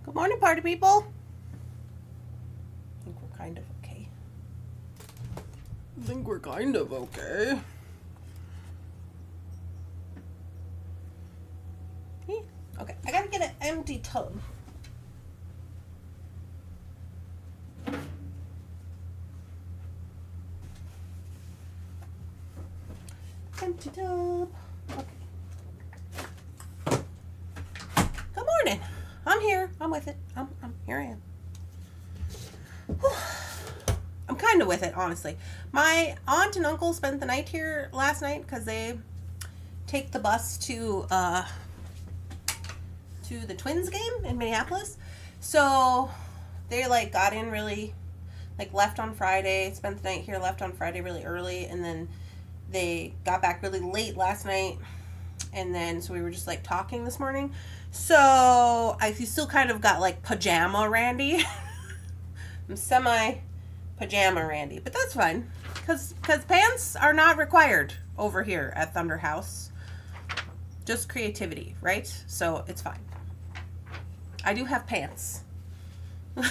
Good morning, party people. I think we're kind of okay. Okay, I gotta get an empty tub. Empty tub. Okay. Good morning. I'm here. I'm with it. I'm here I am. Whew. I'm kind of with it, honestly. My aunt and uncle spent the night here last night because they take the bus to the Twins game in Minneapolis. So they like got in really, like left on Friday, spent the night here, left on Friday really early, and then they got back really late last night. And then so we were just like talking this morning. So I still kind of got like pajama Randy. I'm semi pajama Randy, but that's fine because pants are not required over here at Thunder House. Just creativity, right? So it's fine. I do have pants. Good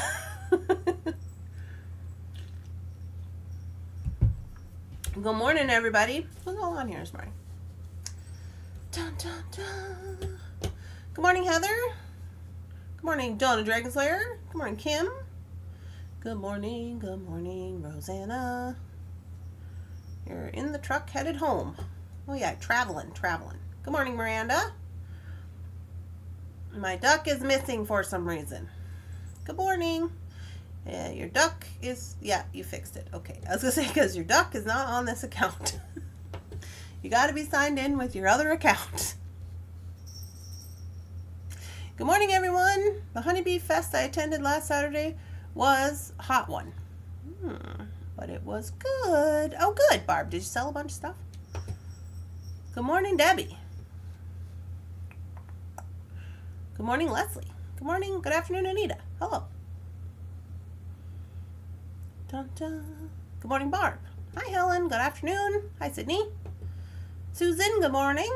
morning, everybody. What's going on here this morning? Dun, dun, dun. Good morning, Heather. Good morning, Donna Dragonslayer. Good morning, Kim. Good morning, Rosanna. You're in the truck headed home. Oh yeah, traveling. Good morning, Miranda. My duck is missing for some reason. Good morning. Yeah, your duck is, yeah, you fixed it. Okay, I was gonna say because your duck is not on this account. You gotta be signed in with your other account. Good morning, everyone. The Honeybee Fest I attended last Saturday was a hot one. But it was good. Oh, good, Barb. Did you sell a bunch of stuff? Good morning, Debbie. Good morning, Leslie. Good morning, good afternoon, Anita. Hello. Dun, dun. Good morning, Barb. Hi, Helen. Good afternoon. Hi, Sydney. Susan, good morning.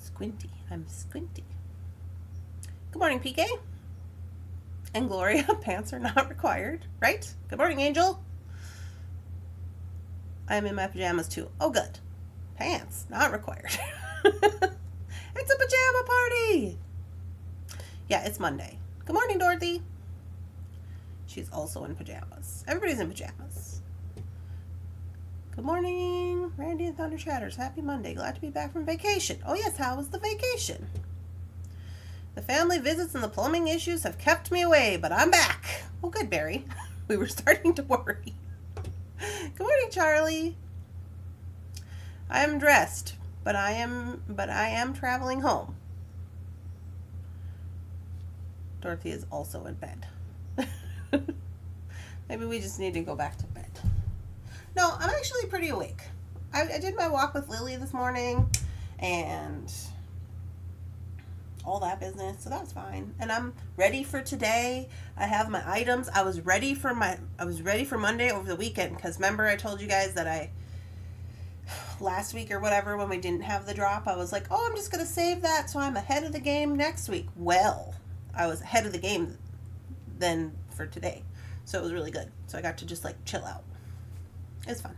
Squinty. I'm squinty. Good morning, PK. And Gloria, pants are not required, right? Good morning, Angel. I'm in my pajamas too. Oh, good. Pants, not required. It's a pajama party. Yeah, it's Monday. Good morning, Dorothy. She's also in pajamas. Everybody's in pajamas. Good morning, Randy and Thunder Chatters. Happy Monday. Glad to be back from vacation. Oh, yes, how was the vacation? The family visits and the plumbing issues have kept me away, but I'm back. Oh, good, Barry. We were starting to worry. Good morning, Charlie. I am dressed, but I am traveling home. Dorothy is also in bed. Maybe we just need to go back to bed. No, I'm actually pretty awake. I did my walk with Lily this morning and all that business, so that's fine. And I'm ready for today. I have my items. I was ready for Monday over the weekend because remember I told you guys that last week or whatever when we didn't have the drop, I was like, oh, I'm just going to save that so I'm ahead of the game next week. Well, I was ahead of the game then for today. So it was really good. So I got to just like chill out. It's fun.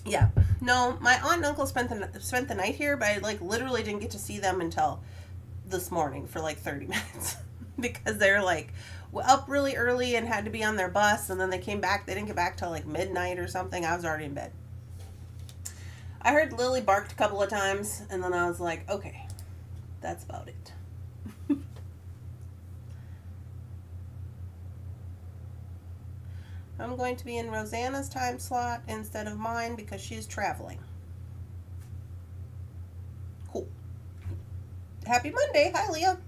Yeah. No, my aunt and uncle spent the night here, but I like literally didn't get to see them until this morning for like 30 minutes because they're like up really early and had to be on their bus, and then they came back. They didn't get back till like midnight or something. I was already in bed. I heard Lily barked a couple of times, and then I was like, okay, that's about it. I'm going to be in Rosanna's time slot instead of mine because she's traveling. Cool. Happy Monday. Hi, Leah.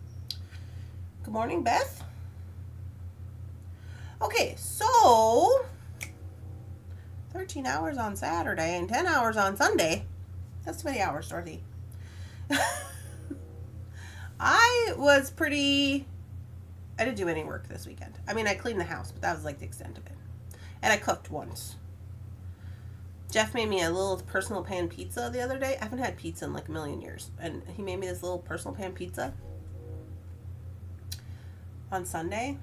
Good morning, Beth. Okay, so 13 hours on Saturday and 10 hours on Sunday. That's 20 hours, Dorothy. I didn't do any work this weekend. I mean, I cleaned the house, but that was like the extent of it. And I cooked once. Jeff made me a little personal pan pizza the other day. I haven't had pizza in like a million years. And he made me this little personal pan pizza on Sunday.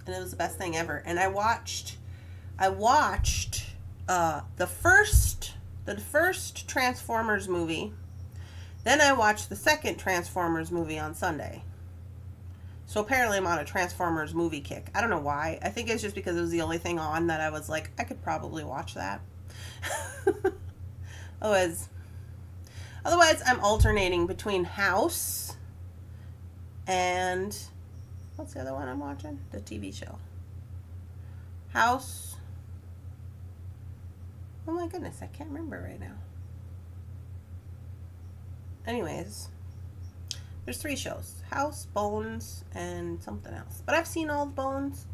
And it was the best thing ever. And I watched the first Transformers movie. Then I watched the second Transformers movie on Sunday. So apparently I'm on a Transformers movie kick. I don't know why. I think it's just because it was the only thing on that I was like, I could probably watch that. Otherwise, I'm alternating between House and, what's the other one I'm watching? The TV show. House. Oh my goodness, I can't remember right now. Anyways, there's 3 shows. House, Bones, and something else. But I've seen all the Bones,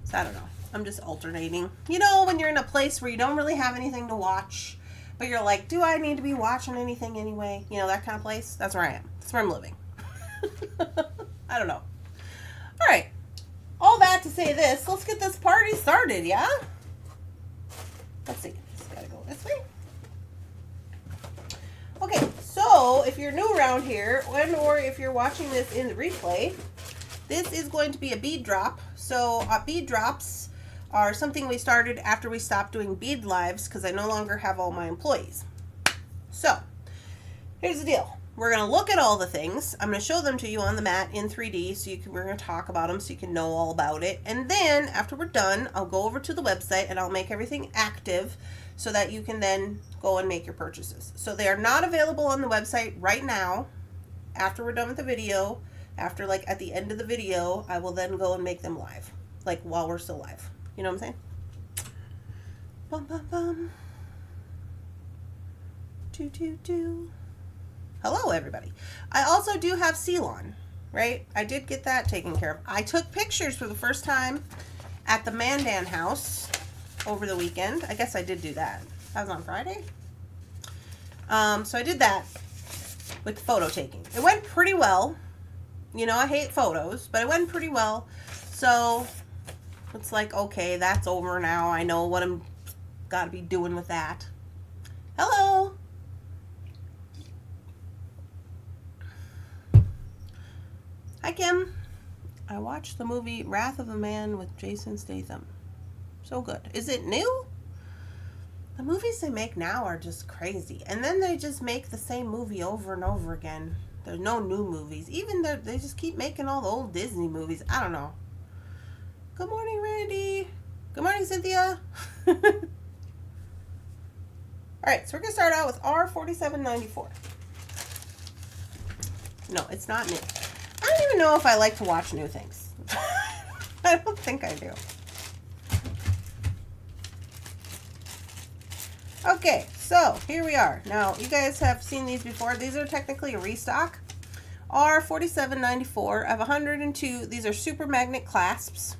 so I don't know. I'm just alternating. You know, when you're in a place where you don't really have anything to watch, but you're like, do I need to be watching anything anyway? You know, that kind of place. That's where I am. That's where I'm living. I don't know. All right. All that to say this, let's get this party started, yeah? Let's see. Just gotta go this way. Okay, so if you're new around here, or if you're watching this in the replay, this is going to be a bead drop. So bead drops are something we started after we stopped doing bead lives because I no longer have all my employees. So here's the deal. We're going to look at all the things. I'm going to show them to you on the mat in 3D so we're going to talk about them so you can know all about it. And then after we're done, I'll go over to the website and I'll make everything active so that you can then go and make your purchases. So they are not available on the website right now. After we're done with the video, after like at the end of the video, I will then go and make them live, like while we're still live. You know what I'm saying? Bum, bum, bum. Doo, doo, doo. Hello, everybody. I also do have Ceylon, right? I did get that taken care of. I took pictures for the first time at the Mandan house over the weekend. I guess I did do that. That was on Friday. So I did that with photo taking. It went pretty well. You know, I hate photos, but it went pretty well. So it's like, okay, that's over now. I know what I'm got to be doing with that. Hello. Hi, Kim. I watched the movie Wrath of a Man with Jason Statham. So good. Is it new? The movies they make now are just crazy. And then they just make the same movie over and over again. There's no new movies. Even they just keep making all the old Disney movies. I don't know. Good morning, Randy. Good morning, Cynthia. All right, so we're going to start out with R4794. No, it's not new. I don't even know if I like to watch new things. I don't think I do. Okay, so here we are. Now, you guys have seen these before. These are technically a restock. R4794. I have 102. These are super magnet clasps.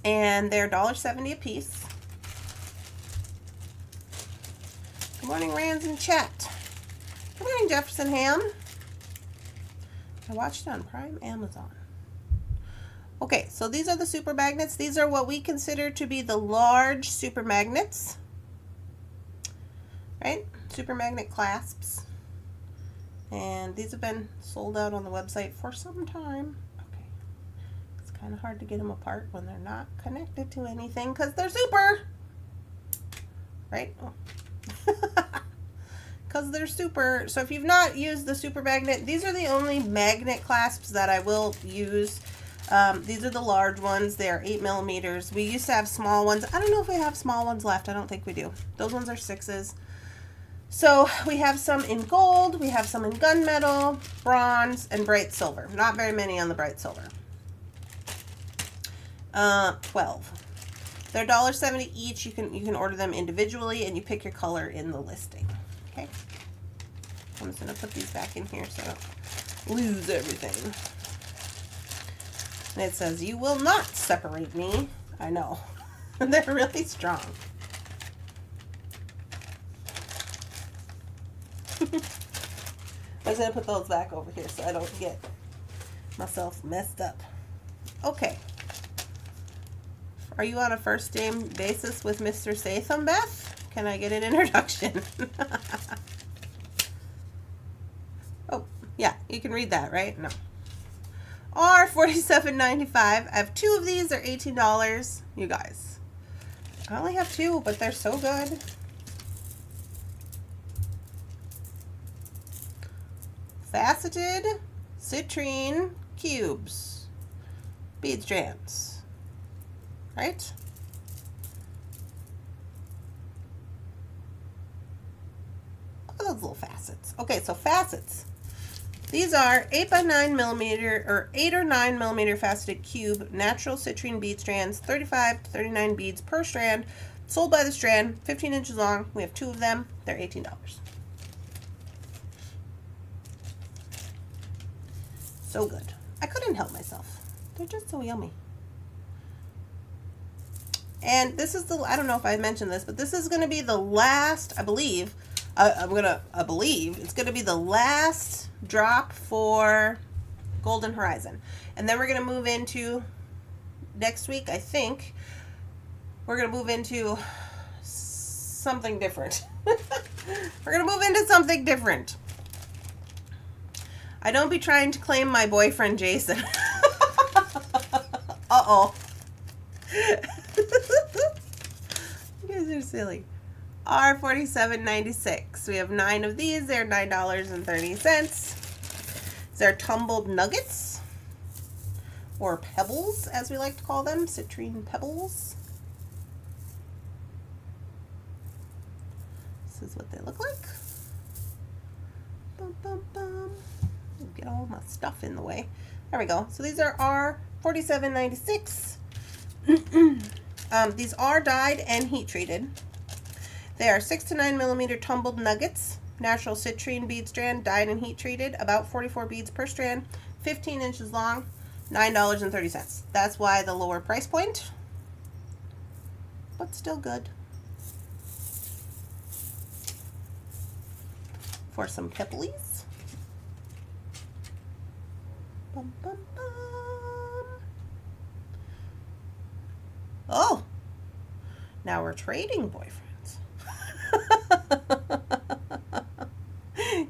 And they're $1.70 a piece. Good morning, Rands in chat. Good morning, Jefferson Ham. I watched it on Prime Amazon. Okay, so these are the super magnets. These are what we consider to be the large super magnets. Right? Super magnet clasps. And these have been sold out on the website for some time. Okay. It's kind of hard to get them apart when they're not connected to anything because they're super. Right? Oh. Because they're super. So if you've not used the super magnet, these are the only magnet clasps that I will use. These are the large ones. They are 8 millimeters. We used to have small ones. I don't know if we have small ones left. I don't think we do. Those ones are 6s. So we have some in gold. We have some in gunmetal, bronze, and bright silver. Not very many on the bright silver. 12. They're $1.70 each. You can order them individually, and you pick your color in the listing. Okay. I'm just going to put these back in here so I don't lose everything. And it says, "You will not separate me." I know. They're really strong. I was going to put those back over here so I don't get myself messed up. Okay. Are you on a first name basis with Mr. Satham, Beth? Can I get an introduction? Oh, yeah, you can read that, right? No. Are $47.95. I have 2 of these. They're $18. You guys, I only have 2, but they're so good. Faceted citrine cubes. Bead strands. Right? Look at those little facets. Okay, so facets. These are 8 by 9 millimeter or 8 or 9 millimeter faceted cube natural citrine bead strands, 35 to 39 beads per strand, sold by the strand, 15 inches long. We have 2 of them. They're $18. So good. I couldn't help myself. They're just so yummy. And this is the, I don't know if I mentioned this, but this is going to be the last, I believe, I believe it's going to be the last drop for Golden Horizon. And then we're going to move into, next week, I think, we're going to move into something different. We're going to move into something different. I don't be trying to claim my boyfriend, Jason. Uh-oh. You guys are silly. R47.96. We have 9 of these. They're $9.30. They're tumbled nuggets, or pebbles, as we like to call them. Citrine pebbles. This is what they look like. Bum, bum, bum. Get all my stuff in the way. There we go. So these are R47.96. These are dyed and heat treated. They are 6 to 9 millimeter tumbled nuggets, natural citrine bead strand, dyed and heat treated, about 44 beads per strand, 15 inches long, $9.30. That's why the lower price point, but still good. For some pebblies. Bum, bum, bum. Oh, now we're trading boyfriends.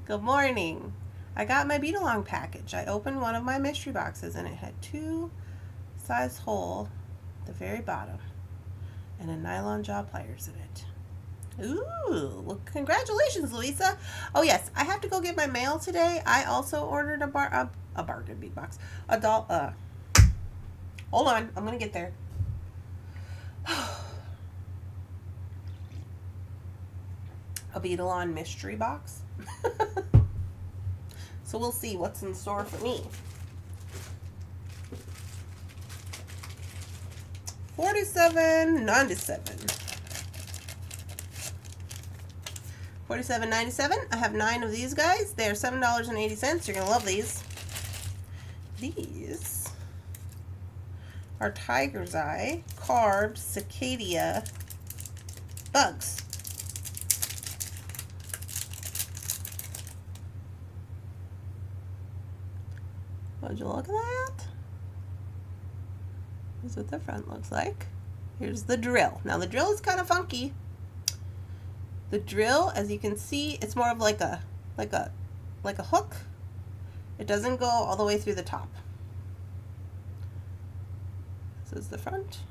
Good morning. I got my bead along package. I opened one of my mystery boxes and it had 2 size hole at the very bottom and a nylon jaw pliers in it. Ooh, well, congratulations, Louisa. Oh yes, I have to go get my mail today. I also ordered a bargain bead box. Hold on, I'm gonna get there. A Beadalon mystery box. So we'll see what's in store for me. $47.97. I have 9 of these guys. They are $7.80. You're gonna love these. These are Tiger's Eye carved cicada bugs. Would you look at that? This is what the front looks like. Here's the drill. Now the drill is kind of funky. The drill, as you can see, it's more of like a hook. It doesn't go all the way through the top. This is the front.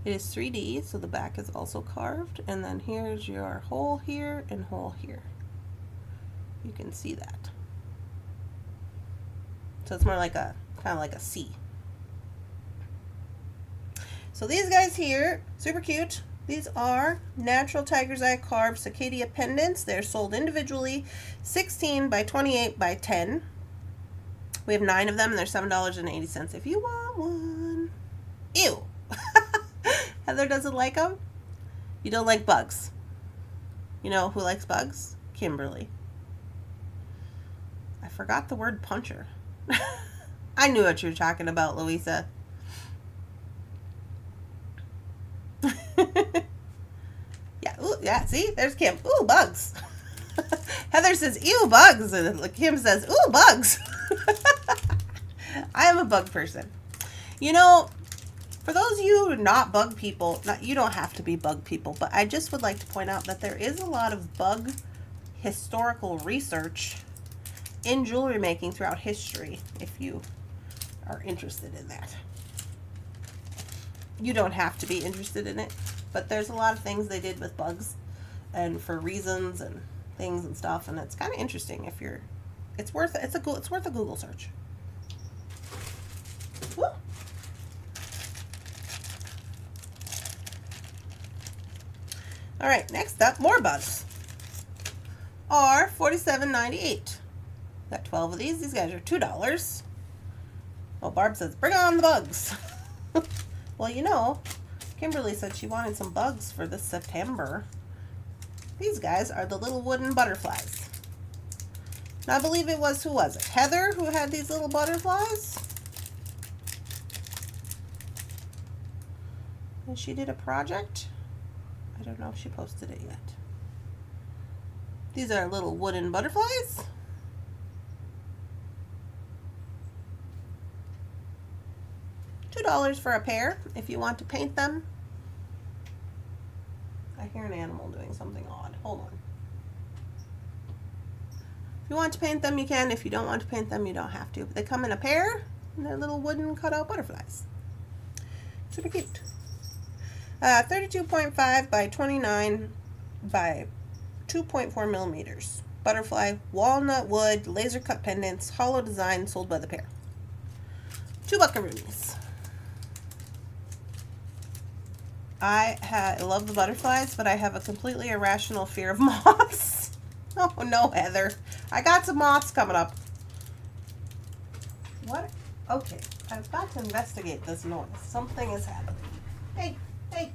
It is 3D, so the back is also carved. And then here's your hole here and hole here. You can see that. So it's more like a, kind of like a C. So these guys here, super cute. These are natural Tiger's Eye carved cicada pendants. They're sold individually, 16 by 28 by 10. We have 9 of them and they're $7.80 if you want one. Ew. Heather doesn't like them. You don't like bugs. You know who likes bugs? Kimberly. I forgot the word puncher. I knew what you were talking about, Louisa. Yeah, ooh, yeah, see? There's Kim. Ooh, bugs. Heather says, ew, bugs. And Kim says, ooh, bugs. I am a bug person. You know, For those of you who are not bug people, you don't have to be bug people, but I just would like to point out that there is a lot of bug historical research in jewelry making throughout history, if you are interested in that. You don't have to be interested in it, but there's a lot of things they did with bugs and for reasons and things and stuff, and it's kind of interesting if you're, it's worth a Google search. Woo. All right, next up, more bugs are $47.98. Got 12 of these. These guys are $2. Well, Barb says, bring on the bugs. Well, you know, Kimberly said she wanted some bugs for this September. These guys are the little wooden butterflies. Now, I believe it was, who was it? Heather, who had these little butterflies? And she did a project. I don't know if she posted it yet. These are little wooden butterflies. $2 for a pair if you want to paint them. I hear an animal doing something odd. Hold on. If you want to paint them, you can. If you don't want to paint them, you don't have to. But they come in a pair, and they're little wooden cutout butterflies. Super cute. 32.5 by 29 by 2.4 millimeters. Butterfly, walnut wood, laser cut pendants, hollow design, sold by the pair. $2 buckaroonies. I love the butterflies, but I have a completely irrational fear of moths. Oh no, Heather. I got some moths coming up. What? Okay, I've got to investigate this noise. Something is happening. Hey, hey.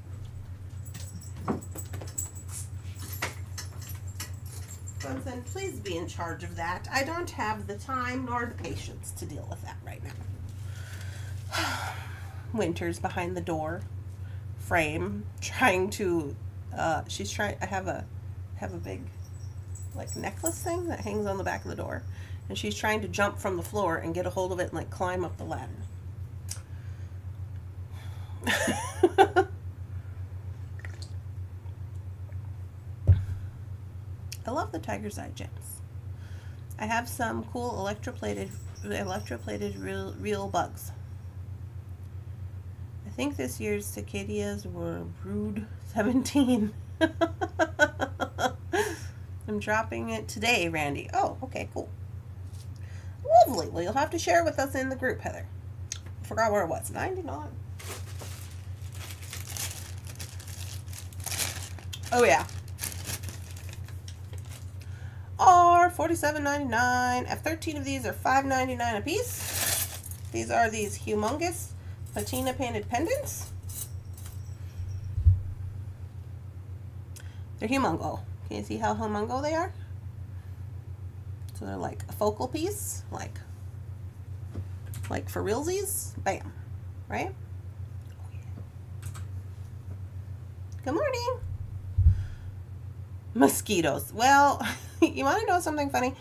Bunsen, please be in charge of that. I don't have the time nor the patience to deal with that right now. Winter's behind the door frame, trying to, she's trying, I have a big, like, necklace thing that hangs on the back of the door, and she's trying to jump from the floor and get a hold of it and, like, climb up the ladder. I love the tiger's eye gems. I have some cool electroplated real bugs. I think this year's cicadias were brood 17. I'm dropping it today, Randy. Oh, okay, cool. Lovely. Well, you'll have to share it with us in the group, Heather. I forgot where it was. 99. Oh, yeah. Are $47.99. I have 13 of these are $5.99 a piece. These are these humongous patina painted pendants. They're humongo. Can you see how humongo they are? So they're like a focal piece, like for realsies. Bam, right? Good morning. Mosquitoes. Well, you want to know something funny?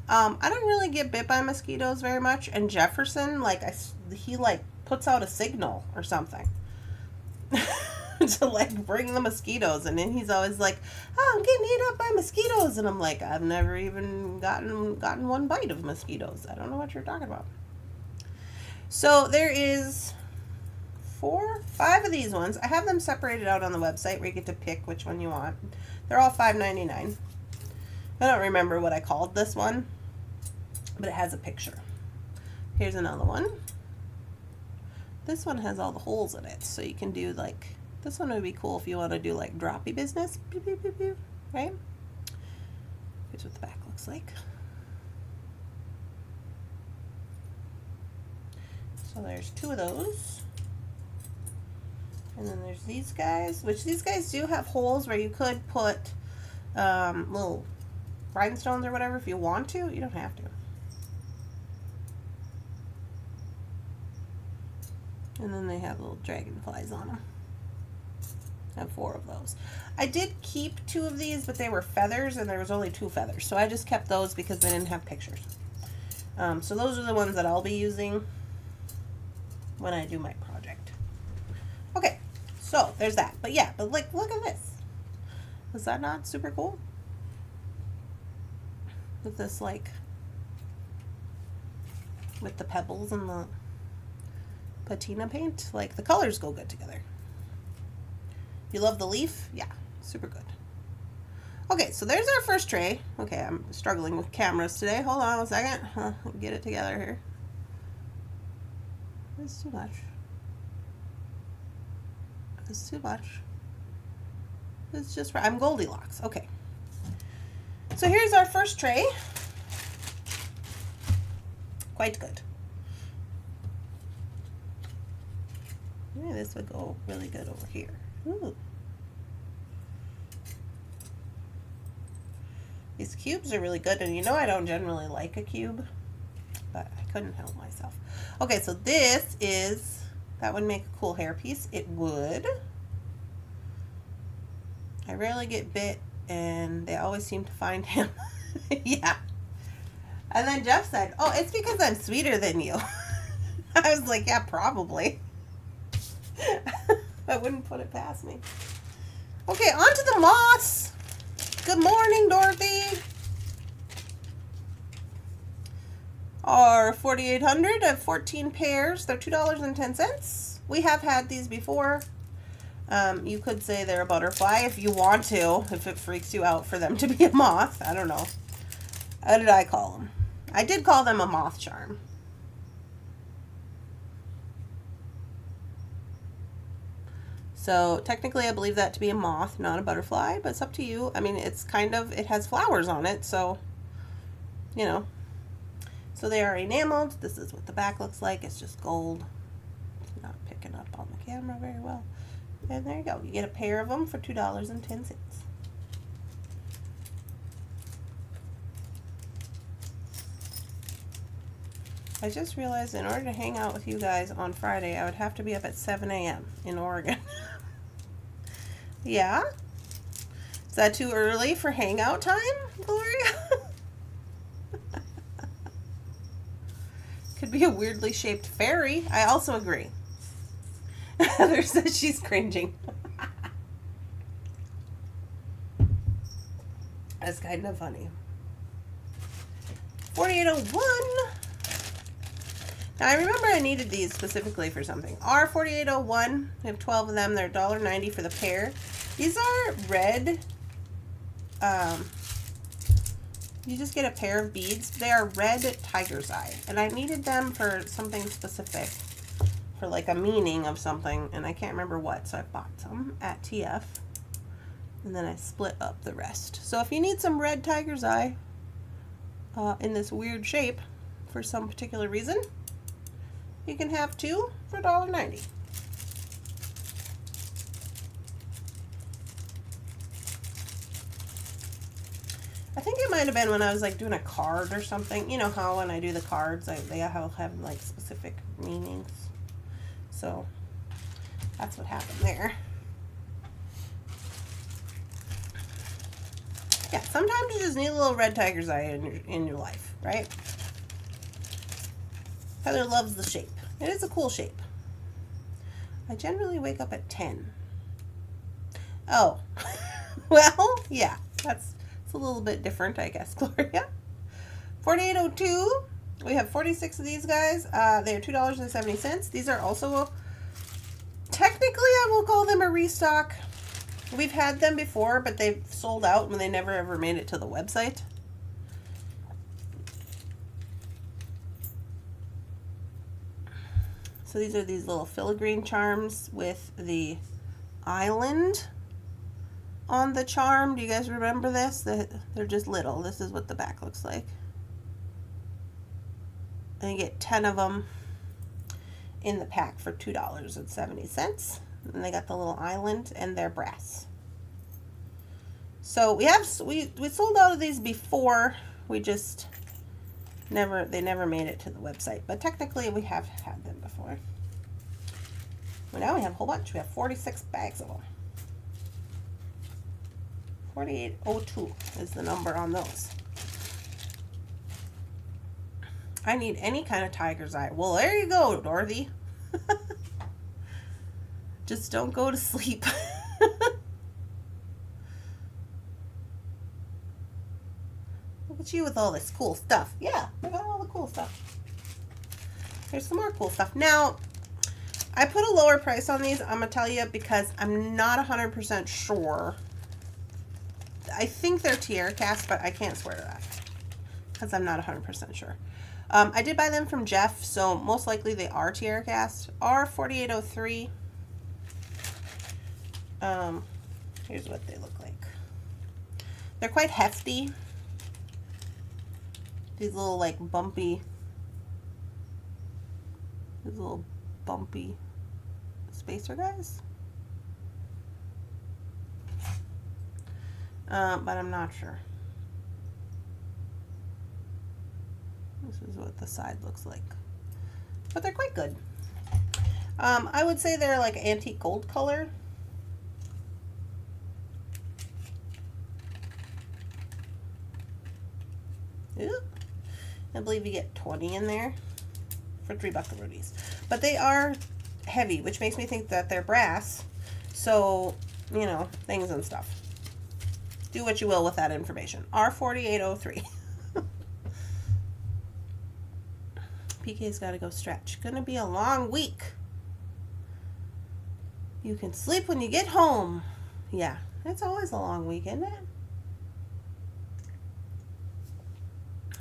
I don't really get bit by mosquitoes very much, and Jefferson, like, he like puts out a signal or something to like bring the mosquitoes, and then he's always like, oh, I'm getting eaten up by mosquitoes, and I'm like, I've never even gotten one bite of mosquitoes. I don't know what you're talking about. So there is 5 of these ones. I have them separated out on the website where you get to pick which one you want. They're all $5.99. I don't remember what I called this one, but it has a picture. Here's another one. This one has all the holes in it, so you can do like, this one would be cool if you want to do like droppy business, pew, pew, pew, pew, right? Here's what the back looks like. So there's 2 of those. And then there's these guys, which these guys do have holes where you could put little rhinestones or whatever if you want to. You don't have to. And then they have little dragonflies on them. I have 4 of those. I did keep 2 of these, but they were feathers, and there was only 2 feathers. So I just kept those because they didn't have pictures. So those are the ones that I'll be using when I do my project. So there's that. But yeah, but like, look at this. Is that not super cool? With this, like, with the pebbles and the patina paint, like, the colors go good together. You love the leaf? Yeah, super good. Okay, so there's our first tray. Okay, I'm struggling with cameras today. Hold on a second. Get it together here. It's too much. It's too much. It's just right. I'm Goldilocks. Okay. So here's our first tray. Quite good. Maybe this would go really good over here. Ooh. These cubes are really good, and you know I don't generally like a cube, but I couldn't help myself. Okay, so this is, that would make a cool hairpiece. It would. I rarely get bit, and they always seem to find him. Yeah. And then Jeff said, oh, it's because I'm sweeter than you. I was like, yeah, probably. I wouldn't put it past me. Okay, on to the moths. Good morning, Dorothy. Our 4,800 of 14 pairs. They're $2.10. We have had these before. You could say they're a butterfly if you want to, if it freaks you out for them to be a moth. I don't know. How did I call them? I did call them a moth charm. So technically I believe that to be a moth, not a butterfly, but it's up to you. I mean, it's kind of, it has flowers on it, so, you know. So they are enameled. This is what the back looks like. It's just gold. It's not picking up on the camera very well. And there you go. You get a pair of them for $2.10. I just realized in order to hang out with you guys on Friday, I would have to be up at 7 a.m. in Oregon. Yeah? Is that too early for hangout time, Gloria? Could be a weirdly shaped fairy. I also agree. Heather says she's cringing. That's kind of funny. 4801. Now, I remember I needed these specifically for something. R4801, we have 12 of them. They're $1.90 for the pair. These are red. You just get a pair of beads. They are red tiger's eye. And I needed them for something specific. For like a meaning of something. And I can't remember what. So I bought some at TF. And then I split up the rest. So if you need some red tiger's eye in this weird shape for some particular reason, you can have two for $1.90. I think it might have been when I was like doing a card or something. You know how when I do the cards, they have like specific meanings. So that's what happened there. Yeah, sometimes you just need a little red tiger's eye in your life, right? Heather loves the shape. It is a cool shape. I generally wake up at 10. Oh, well, yeah, it's a little bit different, I guess, Gloria. 4802, we have 46 of these guys. They are $2.70. These are also, technically I will call them a restock. We've had them before, but they've sold out and they never ever made it to the website. So these are these little filigree charms with the island on the charm. Do you guys remember this? They're just little. This is what the back looks like. And you get 10 of them in the pack for $2.70. And they got the little island and they're brass. So we sold out of these before. We just they never made it to the website, but technically we have had them before. Well, now we have a whole bunch. We have 46 bags of them. 4802 is the number on those. I need any kind of tiger's eye. Well, there you go, Dorothy. Just don't go to sleep. Look at you with all this cool stuff. Yeah, I got all the cool stuff. Here's some more cool stuff. Now, I put a lower price on these, I'm going to tell you, because I'm not 100% sure. I think they're tiara cast, but I can't swear to that because I'm not 100% sure. I did buy them from Jeff, so most likely they are tiara cast. R4803. Here's what they look like. They're quite hefty. These little like bumpy, spacer guys. But I'm not sure. This is what the side looks like. But they're quite good. I would say they're like antique gold color. Ooh. I believe you get 20 in there for $3 But they are heavy, which makes me think that they're brass. So, you know, things and stuff. Do what you will with that information. R4803. PK's got to go stretch. Gonna be a long week. You can sleep when you get home. Yeah, it's always a long week, isn't it?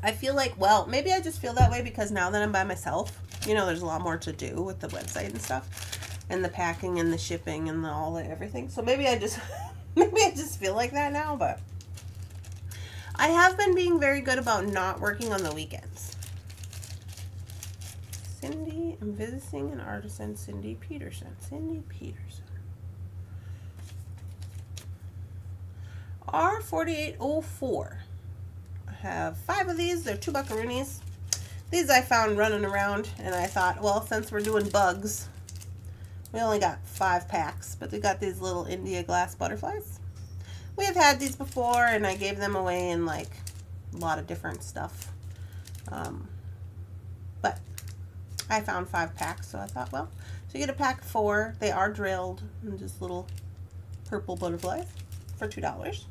I feel like, well, maybe I just feel that way because now that I'm by myself, you know, there's a lot more to do with the website and stuff, and the packing and the shipping and all the everything. So maybe I just, maybe I just feel like that now. But I have been being very good about not working on the weekends. Cindy, I'm visiting an artisan, Cindy Peterson. Cindy Peterson. R4804. I have 5 of these. They're $2. These I found running around, and I thought, well, since we're doing bugs, we only got 5 packs, but they got these little India glass butterflies. We have had these before, and I gave them away in like a lot of different stuff. But I found 5 packs, so I thought, well, so you get a pack of 4. They are drilled, and just little purple butterflies for $2.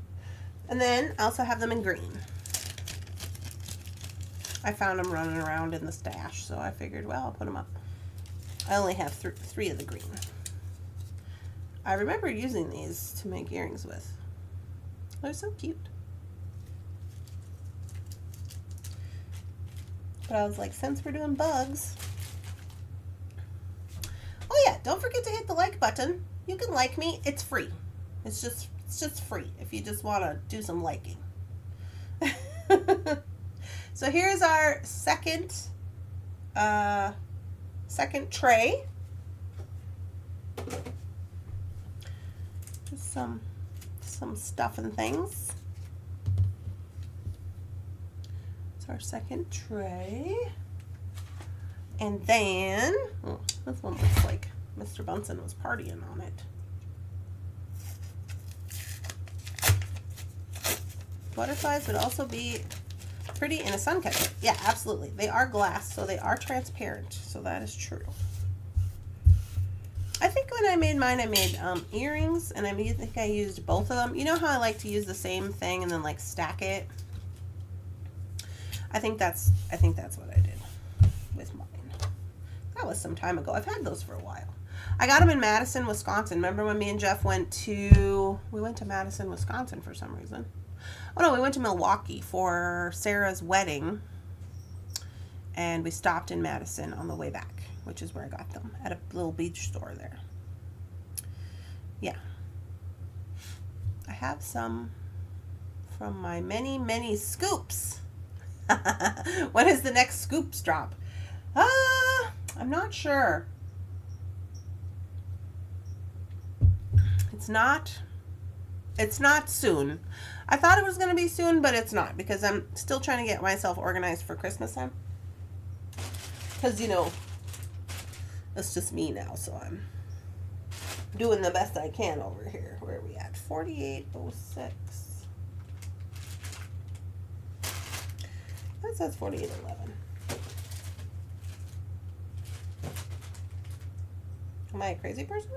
And then I also have them in green. I found them running around in the stash, so I figured, well, I'll put them up. I only have 3 of the green. I remember using these to make earrings with. They're so cute. But I was like, since we're doing bugs. Oh yeah, don't forget to hit the like button. You can like me. It's free. It's just free if you just want to do some liking. So here's our second tray. Just some stuff and things. It's our second tray. And then, oh, this one looks like Mr. Bunsen was partying on it. Butterflies would also be pretty in a sun catcher. Yeah, absolutely. They are glass, so they are transparent. So that is true. I think when I made mine, I made earrings, and I think I used both of them. You know how I like to use the same thing and then like stack it? I think that's what I did with mine. That was some time ago. I've had those for a while. I got them in Madison, Wisconsin. Remember when me and Jeff went to Madison, Wisconsin for some reason. Oh no, we went to Milwaukee for Sarah's wedding, and we stopped in Madison on the way back, which is where I got them, at a little beach store there. Yeah. I have some from my many scoops. When is the next scoops drop? I'm not sure. It's not soon. I thought it was going to be soon, but it's not, because I'm still trying to get myself organized for Christmas time. Because, you know, it's just me now, so I'm doing the best I can over here. Where are we at? 4806. That says 4811. Am I a crazy person?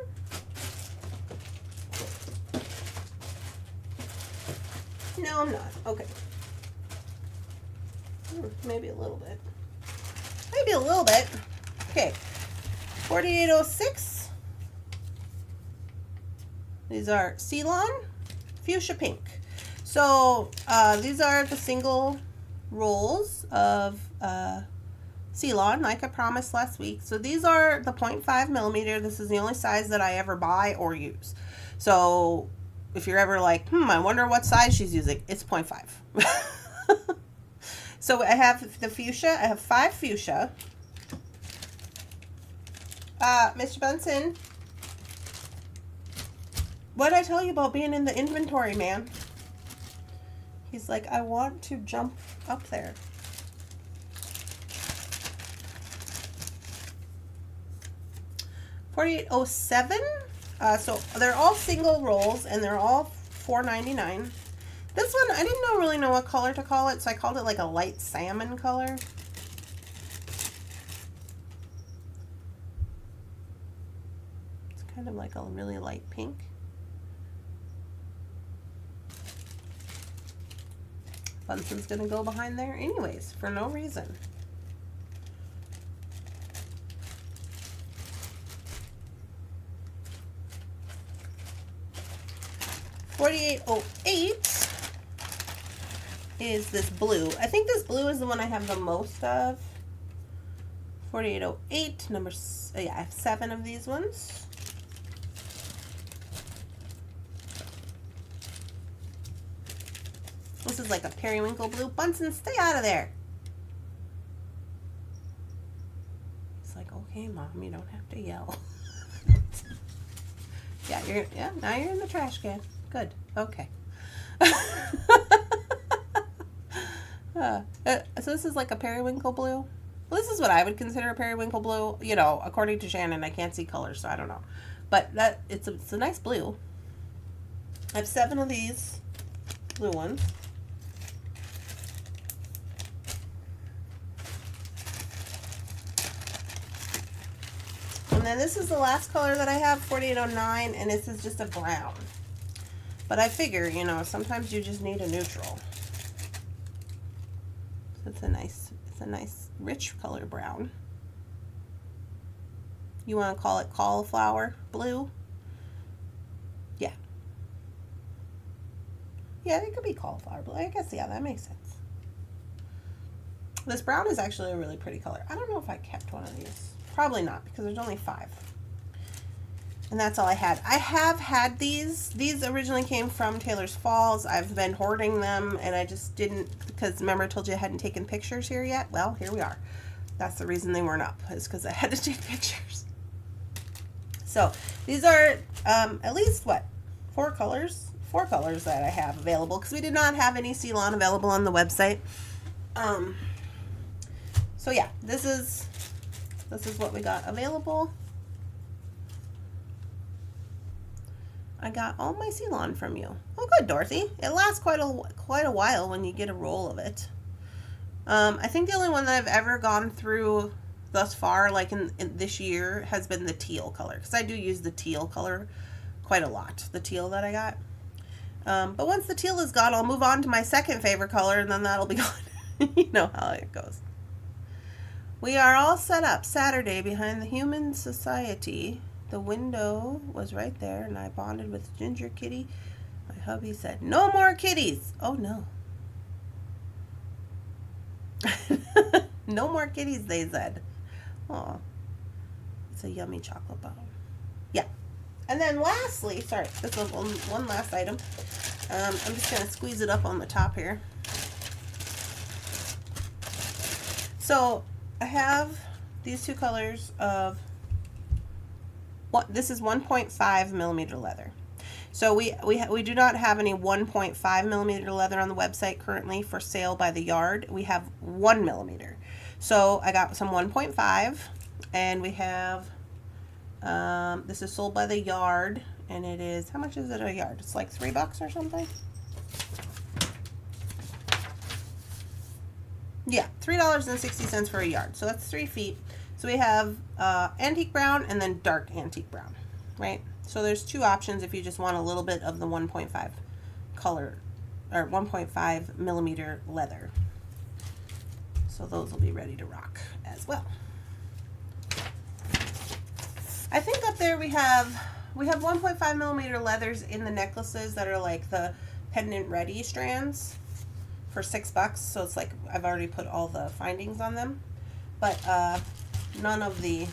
No, I'm not. Okay. Maybe a little bit. Maybe a little bit. Okay. 4806. These are Ceylon Fuchsia Pink. So these are the single rolls of Ceylon, like I promised last week. So these are the 0.5 millimeter. This is the only size that I ever buy or use. So if you're ever like, I wonder what size she's using, it's 0.5. So I have the fuchsia. I have 5 fuchsia. Mr. Benson, what did I tell you about being in the inventory, man? He's like, I want to jump up there. $48.07. So they're all single rolls and they're all $4.99. This one, I didn't really know what color to call it, so I called it like a light salmon color. It's kind of like a really light pink. Bunson's gonna go behind there anyways, for no reason. $48.08 is this blue. I think this blue is the one I have the most of. $48.08, yeah, I have 7 of these ones. This is like a periwinkle blue. Bunsen, stay out of there. It's like, okay, Mom, you don't have to yell. Yeah, now you're in the trash can. Good. Okay. So this is like a periwinkle blue. Well, this is what I would consider a periwinkle blue. You know, according to Shannon, I can't see colors, so I don't know. But it's a nice blue. I have 7 of these blue ones. And then this is the last color that I have, 4809, and this is just a brown. But I figure, you know, sometimes you just need a neutral. So it's a nice rich color brown. You want to call it cauliflower blue? Yeah. Yeah, it could be cauliflower blue. I guess, yeah, that makes sense. This brown is actually a really pretty color. I don't know if I kept one of these. Probably not, because there's only 5. And that's all I had. I have had these. These originally came from Taylor's Falls. I've been hoarding them, and I just didn't, because remember I told you I hadn't taken pictures here yet? Well, here we are. That's the reason they weren't up, is because I had to take pictures. So these are at least, what, 4 colors? 4 colors that I have available, because we did not have any Ceylon available on the website. So yeah, this is what we got available. I got all my Ceylon from you. Oh, good, Dorothy. It lasts quite a while when you get a roll of it. I think the only one that I've ever gone through thus far, like in this year, has been the teal color, because I do use the teal color quite a lot. The teal that I got. But once the teal is gone, I'll move on to my second favorite color, and then that'll be gone. You know how it goes. We are all set up Saturday behind the Human Society. The window was right there, and I bonded with Ginger Kitty. My hubby said, "No more kitties." Oh, no. No more kitties, they said. Oh, it's a yummy chocolate bar. Yeah. And then lastly, sorry, this is one last item. I'm just going to squeeze it up on the top here. So I have these 2 colors of what this is 1.5 millimeter leather. So we do not have any 1.5 millimeter leather on the website currently for sale by the yard. We have 1 millimeter. So I got some 1.5, and we have this is sold by the yard, and it is, how much is it a yard? It's like $3 or something. Yeah, $3.60 for a yard. So that's 3 feet. So we have antique brown and then dark antique brown, right? So there's 2 options if you just want a little bit of the 1.5 color or 1.5 millimeter leather. So those will be ready to rock as well. I think up there we have 1.5 millimeter leathers in the necklaces that are like the pendant ready strands for $6. So it's like I've already put all the findings on them, but none of the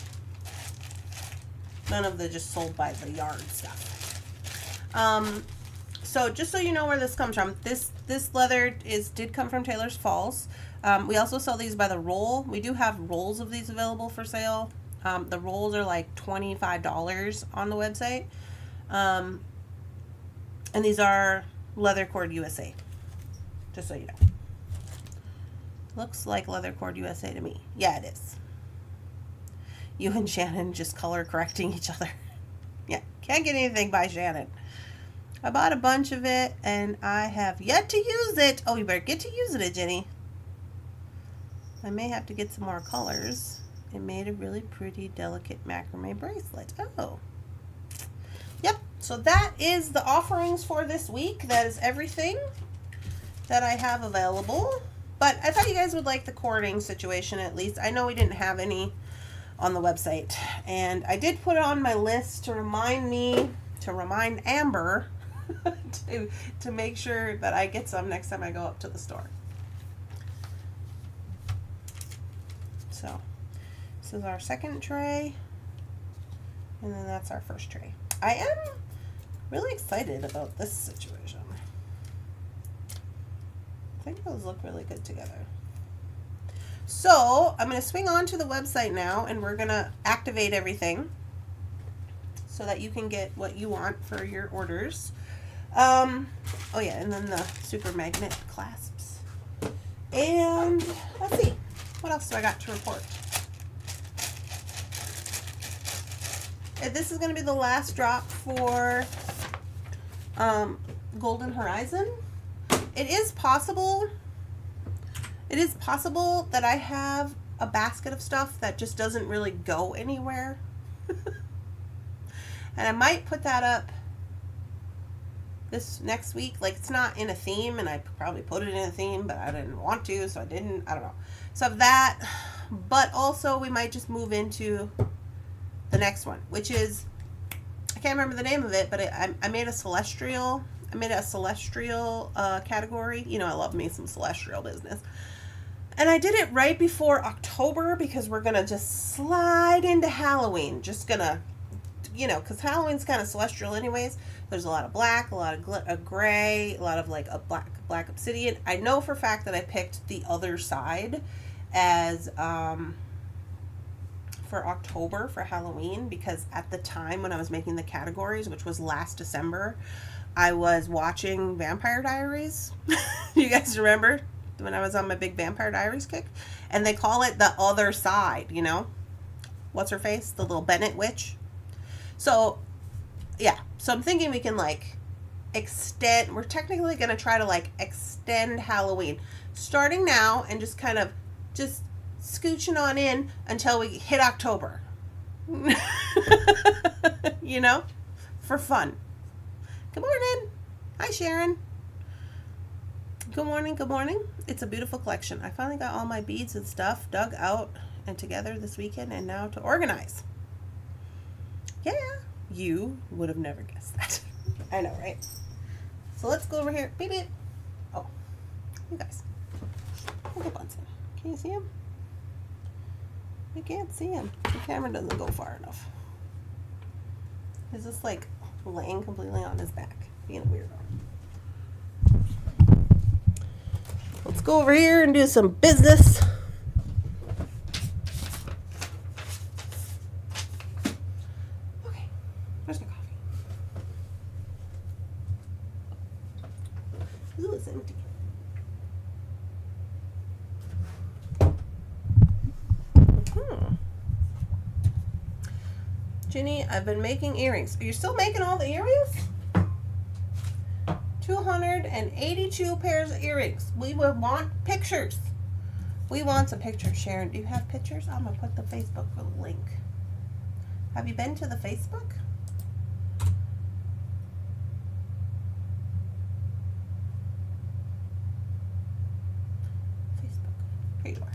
just sold by the yard stuff. So just so you know where this comes from, this leather did come from Taylor's Falls. We also sell these by the roll. We do have rolls of these available for sale. The rolls are like $25 on the website. And these are leather cord USA. Just so you know. Looks like leather cord USA to me. Yeah, it is. You and Shannon just color correcting each other. Yeah, can't get anything by Shannon. I bought a bunch of it and I have yet to use it. Oh, you better get to using it, Jenny. I may have to get some more colors. It made a really pretty, delicate macrame bracelet. Oh. Yep, so that is the offerings for this week. That is everything that I have available. But I thought you guys would like the cording situation at least. I know we didn't have any on the website. And I did put it on my list to remind Amber to make sure that I get some next time I go up to the store. So this is our second tray, and then that's our first tray. I am really excited about this situation. I think those look really good together. So I'm going to swing on to the website now, and we're going to activate everything so that you can get what you want for your orders. Oh yeah, and then the super magnet clasps. And let's see, what else do I got to report? This is going to be the last drop for Golden Horizon. It is possible that I have a basket of stuff that just doesn't really go anywhere. And I might put that up this next week. Like, it's not in a theme, and I probably put it in a theme, but I didn't want to, so I didn't. I don't know. So I have that, but also we might just move into the next one, which is, I can't remember the name of it, but I made a celestial. I made a celestial category. You know, I love me some celestial business. And I did it right before October because we're going to just slide into Halloween. Just going to, you know, because Halloween's kind of celestial anyways. There's a lot of black, a lot of gray, a lot of like a black obsidian. I know for a fact that I picked the other side as for October for Halloween, because at the time when I was making the categories, which was last December, I was watching Vampire Diaries. You guys remember when I was on my big Vampire Diaries kick? And they call it the other side, you know? What's her face? The little Bennett witch. So, yeah. So I'm thinking we can, like, extend. We're technically going to try to, like, extend Halloween. Starting now and just kind of just scooching on in until we hit October. You know? For fun. Good morning. Hi, Sharon. Good morning, good morning. It's a beautiful collection. I finally got all my beads and stuff dug out and together this weekend, and now to organize. Yeah, you would have never guessed that. I know, right? So let's go over here. Beep, beep. Oh, you guys. Look at Bunsen. Can you see him? I can't see him. The camera doesn't go far enough. He's just like laying completely on his back, being a weirdo. Let's go over here and do some business. Okay, where's my coffee? Ooh, it's empty. Ginny, I've been making earrings. Are you still making all the earrings? 282 pairs of earrings. We would want pictures. We want some pictures. Sharon, do you have pictures? I'm going to put the Facebook link. Have you been to the Facebook? Here you are.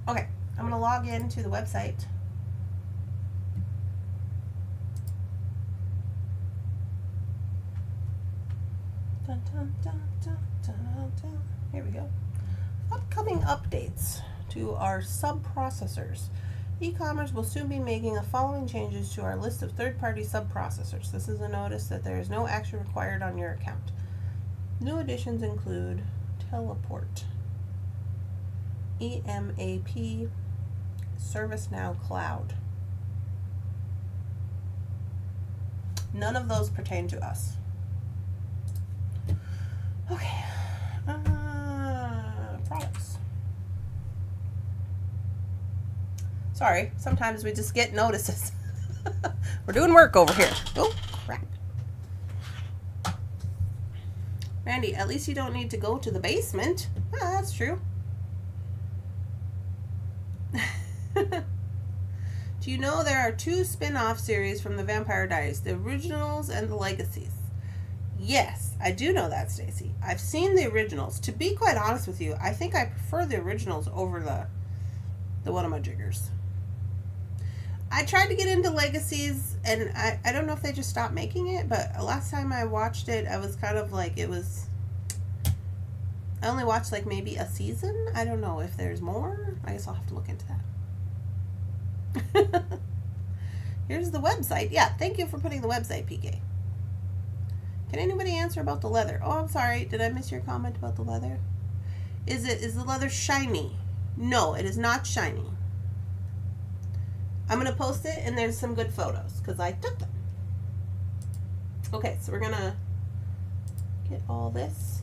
Okay, I'm going to log into the website. Dun, dun, dun, dun, dun, dun. Here we go. Upcoming updates to our sub-processors. E-commerce will soon be making the following changes to our list of third-party sub-processors. This is a notice that there is no action required on your account. New additions include Teleport, EMAP, ServiceNow Cloud. None of those pertain to us. Okay. Products. Sorry, sometimes we just get notices. We're doing work over here. Oh, crap. Randy, at least you don't need to go to the basement. Ah, that's true. Do you know there are 2 spin-off series from the Vampire Diaries, the originals and the legacies? Yes, I do know that, Stacy. I've seen the originals. To be quite honest with you, I think I prefer the originals over the one-of-my-jiggers. I tried to get into legacies, and I don't know if they just stopped making it, but last time I watched it, I was kind of like, I only watched like maybe a season. I don't know if there's more. I guess I'll have to look into that. Here's the website. Yeah, thank you for putting the website, PK. Can anybody answer about the leather? Oh, I'm sorry. Did I miss your comment about the leather? Is the leather shiny? No, it is not shiny. I'm going to post it, and there's some good photos because I took them. Okay, so we're going to get all this.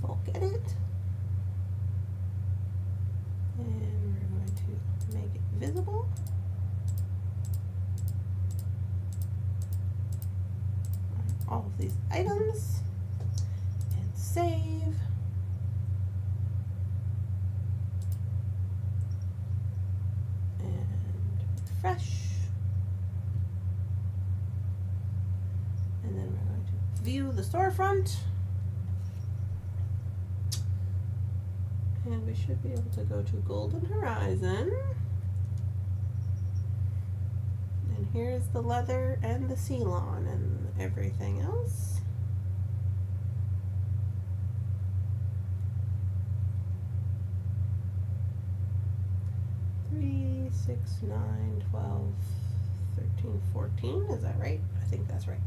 We'll get it. And we're going to make it visible. All of these items. And save. And refresh. And then we're going to view the storefront. And we should be able to go to Golden Horizon. And here's the leather and the Ceylon and everything else. Three, 6, 9, 12, 13, 14. Is that right? I think that's right.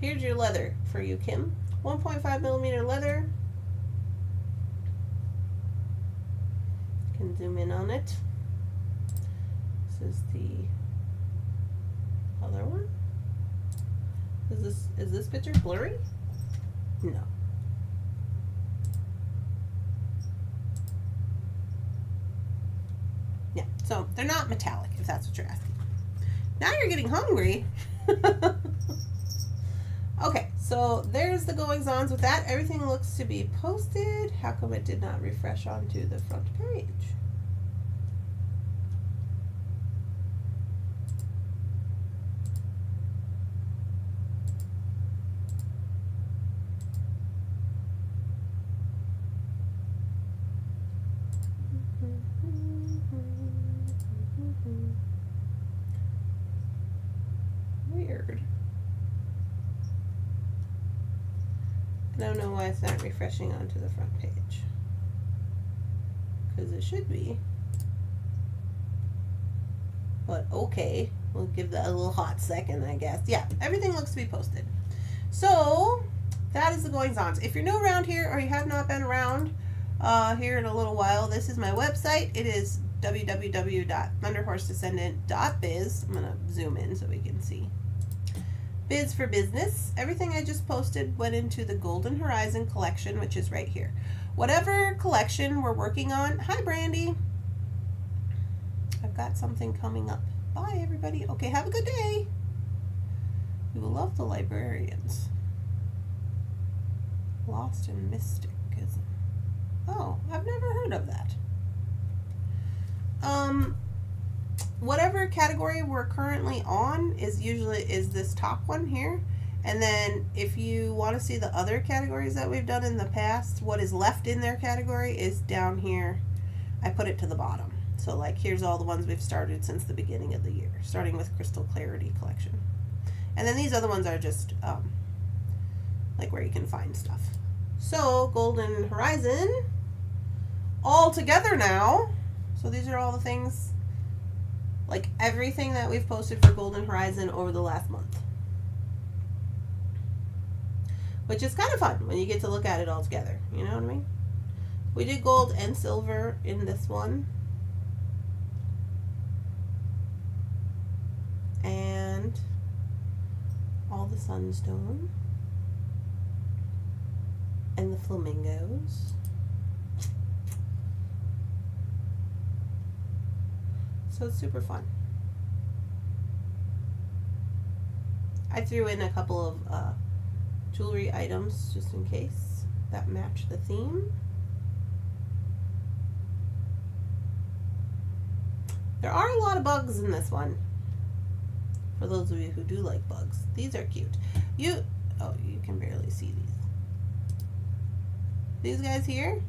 Here's your leather for you, Kim. 1.5 millimeter leather. You can zoom in on it. This is the other one. Is this picture blurry? No. Yeah, so they're not metallic, if that's what you're asking. Now you're getting hungry. Okay, so there's the goings-ons with that. Everything looks to be posted. How come it did not refresh onto the front page? Weird. I don't know why it's not refreshing onto the front page. Because it should be. But okay, we'll give that a little hot second, I guess. Yeah, everything looks to be posted. So, that is the goings-ons. If you're new around here or you have not been around here in a little while, this is my website. It is www.thunderhorsedescendant.biz. I'm going to zoom in so we can see. Biz for business. Everything I just posted went into the Golden Horizon collection, which is right here. Whatever collection we're working on. Hi, Brandy. I've got something coming up. Bye, everybody. Okay, have a good day. You will love the librarians. Lost in Mysticism. Oh, I've never heard of that. Whatever category we're currently on is this top one here. And then if you want to see the other categories that we've done in the past, what is left in their category is down here. I put it to the bottom. So like here's all the ones we've started since the beginning of the year, starting with Crystal Clarity Collection. And then these other ones are just like where you can find stuff. So Golden Horizon all together now. So these are all the things, like everything that we've posted for Golden Horizon over the last month. Which is kind of fun when you get to look at it all together. You know what I mean? We did gold and silver in this one. And all the sunstone. And the flamingos. So it's super fun. I threw in a couple of jewelry items just in case that match the theme. There are a lot of bugs in this one. For those of you who do like bugs, these are cute. You can barely see these. These guys here,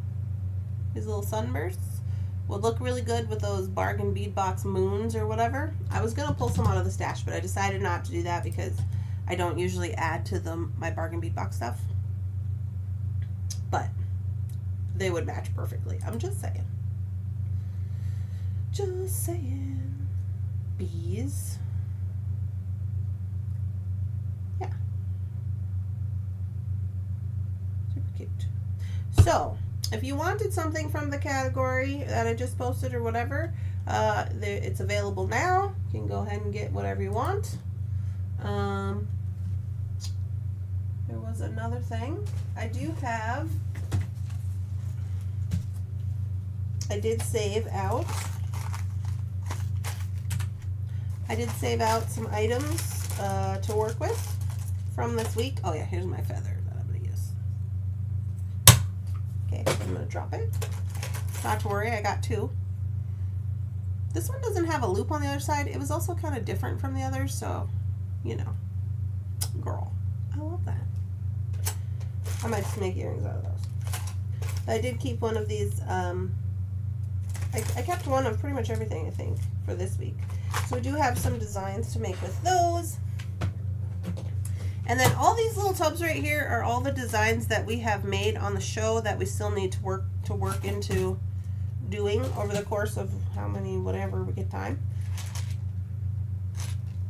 these little sunbursts, would look really good with those bargain bead box moons or whatever. I was gonna pull some out of the stash, but I decided not to do that because I don't usually add to my bargain bead box stuff. But they would match perfectly. I'm just saying. Just saying. Bees. Yeah. Super cute. So, if you wanted something from the category that I just posted or whatever, it's available now. You can go ahead and get whatever you want. There was another thing. I did save out some items to work with from this week. Oh yeah, here's my feather that I'm going to use. Okay, I'm going to drop it. Not to worry, I got two. This one doesn't have a loop on the other side. It was also kind of different from the others, so, you know. Girl, I love that. I might just make earrings out of those. But I did keep one of these. I kept one of pretty much everything, I think, for this week. So we do have some designs to make with those. And then all these little tubs right here are all the designs that we have made on the show that we still need to work into doing over the course of how many, whatever we get time.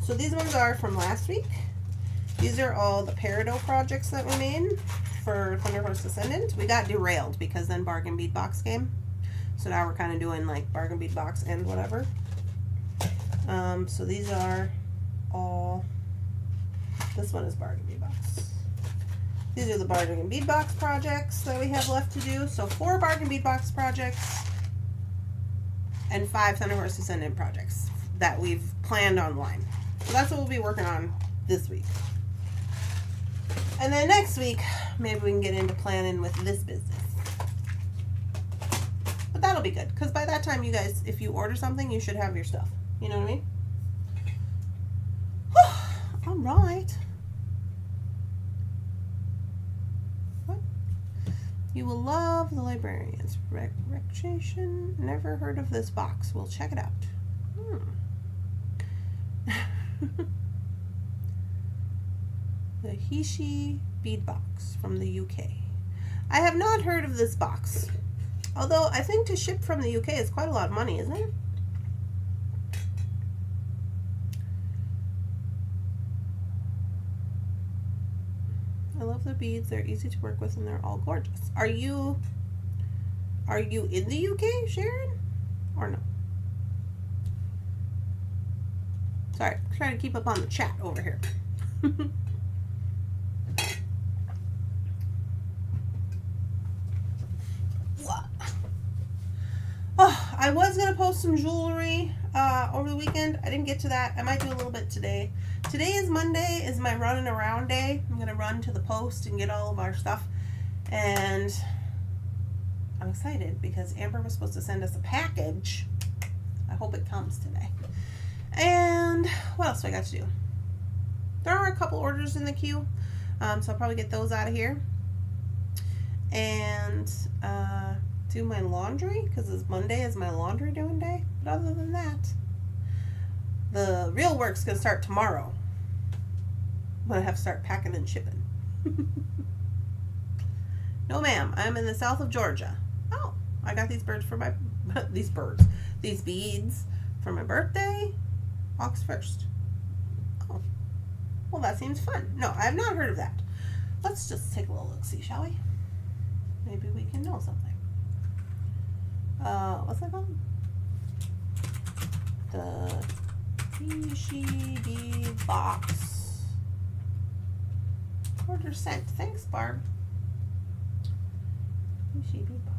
So these ones are from last week. These are all the peridot projects that we made for Thunderhorse Descendant. We got derailed because then Bargain Bead Box came. So now we're kind of doing like Bargain Bead Box and whatever. So these are all, this one is Bargain Bead Box. These are the Bargain Bead Box projects that we have left to do. So 4 Bargain Bead Box projects and 5 Thunderhorse Descendant projects that we've planned online. So that's what we'll be working on this week. And then next week, maybe we can get into planning with this business. But that'll be good, because by that time, you guys, if you order something, you should have your stuff. You know what I mean? All right. What? You will love the librarians. Recreation. Never heard of this box. We'll check it out. The Hishi bead box from the UK. I have not heard of this box. Although I think to ship from the UK is quite a lot of money, isn't it? I love the beads. They're easy to work with and they're all gorgeous. Are you in the UK, Sharon? Or no? Sorry, I'm trying to keep up on the chat over here. I was going to post some jewelry over the weekend. I didn't get to that. I might do a little bit today. Today is Monday, is my running around day. I'm going to run to the post and get all of our stuff. And I'm excited because Amber was supposed to send us a package. I hope it comes today. And what else do I got to do? There are a couple orders in the queue. So I'll probably get those out of here. And do my laundry, because this Monday is my laundry doing day. But other than that, the real work's going to start tomorrow. I'm going to have to start packing and shipping. No ma'am, I'm in the south of Georgia. Oh, I got these beads for my beads for my birthday, August 1st. Oh, well that seems fun. No, I have not heard of that. Let's just take a little look-see, shall we? Maybe we can know something. What's that called? The Bead box. Order sent. Thanks, Barb. Bead box.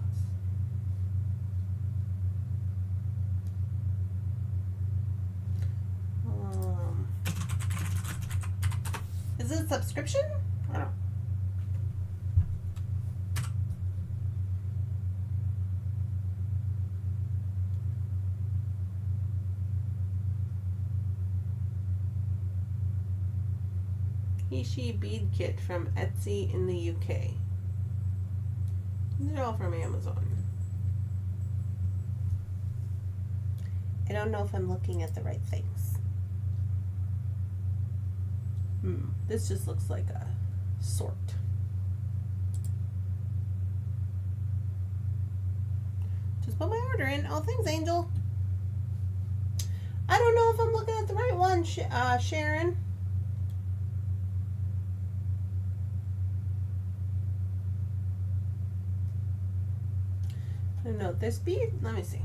Is it a subscription? I don't know. She bead kit from Etsy in the UK. They're all from Amazon. I don't know if I'm looking at the right things. This just looks like a sort. Just put my order in. Oh, thanks, Angel. I don't know if I'm looking at the right one, Sharon. I don't know. This bead, let me see.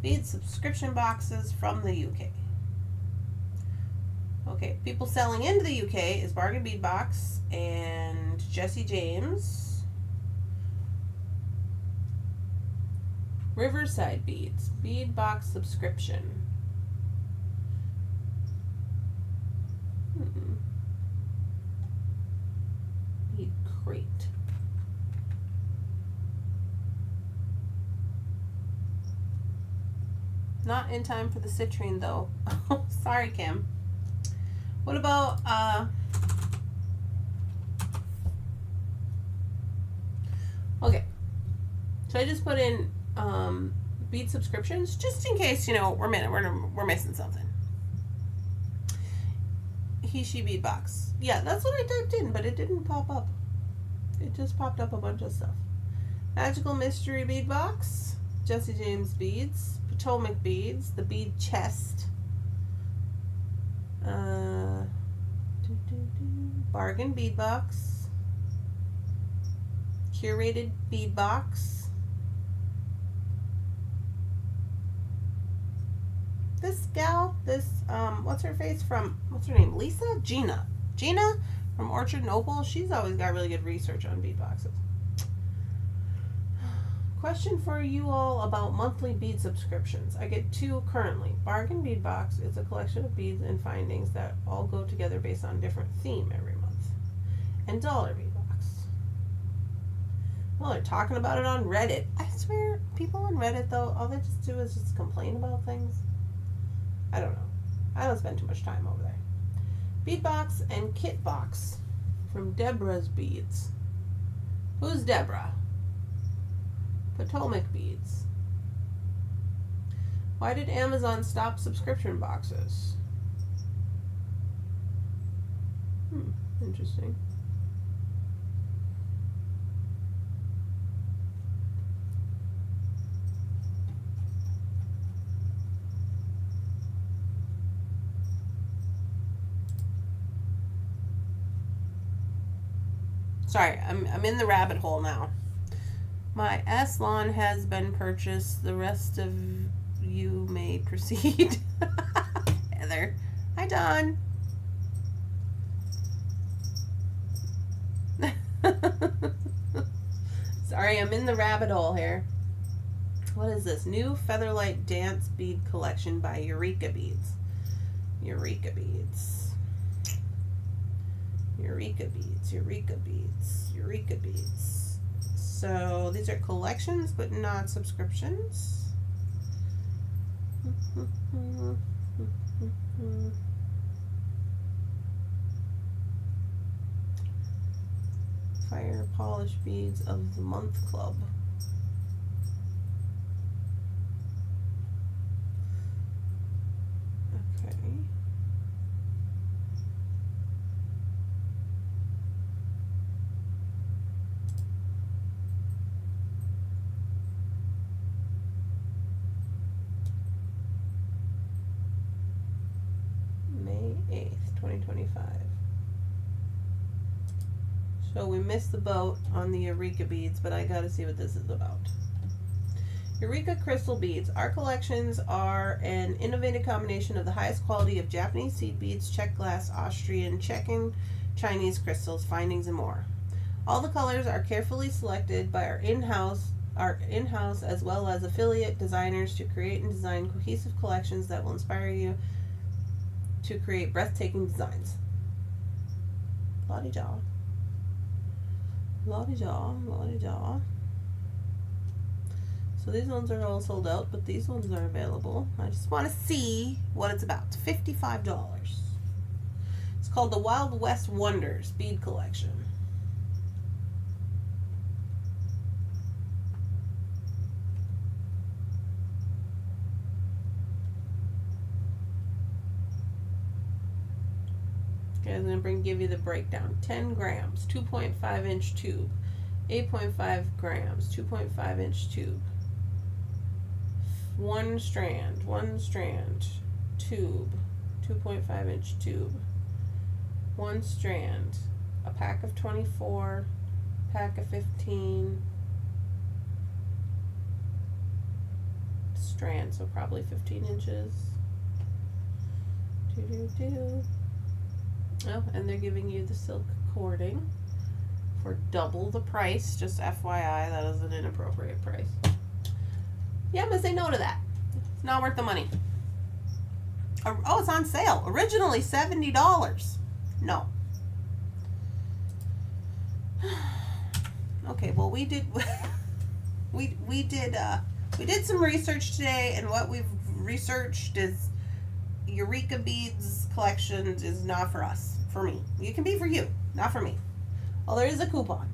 Bead subscription boxes from the UK. Okay, people selling into the UK is Bargain Bead Box and Jesse James. Riverside Beads, bead box subscription. Bead crate. Not in time for the citrine though. Sorry, Kim. What about okay. So I just put in bead subscriptions just in case, you know, we're missing something. She bead box. Yeah, that's what I typed in, but it didn't pop up. It just popped up a bunch of stuff. Magical Mystery Bead Box, Jesse James Beads, Potomac Beads, the Bead Chest, Bargain Bead Box, Curated Bead Box. This gal, what's her name? Lisa? Gina from Orchard Noble. She's always got really good research on bead boxes. Question for you all about monthly bead subscriptions. I get 2 currently. Bargain Bead Box is a collection of beads and findings that all go together based on a different theme every month. And Dollar Bead Box. Well, they're talking about it on Reddit. I swear, people on Reddit though, all they just do is just complain about things. I don't know. I don't spend too much time over there. Bead Box and Kit Box from Deborah's Beads. Who's Deborah? Potomac Beads. Why did Amazon stop subscription boxes? Interesting. Sorry, I'm in the rabbit hole now. My S-Lawn has been purchased. The rest of you may proceed. Heather. Hi, Dawn. Sorry, I'm in the rabbit hole here. What is this? New Featherlight Dance Bead Collection by Eureka Beads. Eureka Beads. Eureka Beads. Eureka Beads. Eureka Beads. So these are collections, but not subscriptions. Fire Polish Beads of the Month Club. Okay. May 8th, 2025. So we missed the boat on the Eureka beads, but I gotta see what this is about. Eureka crystal beads. Our collections are an innovative combination of the highest quality of Japanese seed beads, Czech glass, Austrian, Czechan, Chinese crystals, findings, and more. All the colors are carefully selected by our in-house as well as affiliate designers to create and design cohesive collections that will inspire you to create breathtaking designs. La-di-da. La-di-da, la-di-da. So these ones are all sold out, but these ones are available. I just want to see what it's about. $55. It's called the Wild West Wonders Bead Collection. Okay, I'm going to give you the breakdown. 10 grams, 2.5 inch tube. 8.5 grams, 2.5 inch tube. One strand, tube, 2.5 inch tube. One strand, a pack of 24, pack of 15 strands, so probably 15 inches. Oh, and they're giving you the silk cording for double the price. Just FYI, that is an inappropriate price. Yeah, I'm gonna say no to that. It's not worth the money. Oh, it's on sale. Originally $70. No. Okay, well we did we did some research today, and what we've researched is Eureka Beads collections is not for us. For me. It can be for you, not for me. Oh, there is a coupon.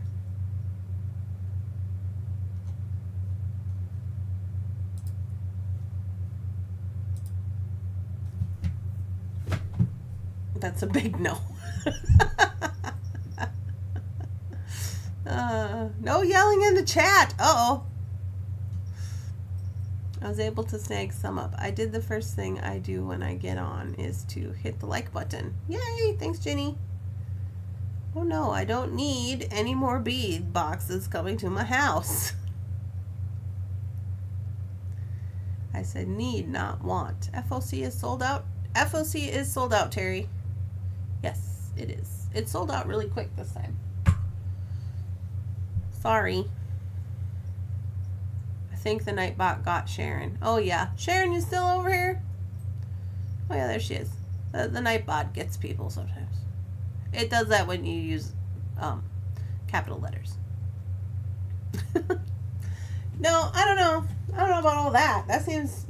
That's a big no. No yelling in the chat. Uh-oh. I was able to snag some up. I did the first thing I do when I get on is to hit the like button. Yay! Thanks, Jenny. Oh no, I don't need any more bead boxes coming to my house. I said need, not want. FOC is sold out. FOC is sold out, Terry. Yes, it is. It sold out really quick this time. Sorry. I think the Nightbot got Sharon. Oh yeah. Sharon, you still over here? Oh yeah, there she is. The Nightbot gets people sometimes. It does that when you use capital letters. No, I don't know. I don't know about all that. That seems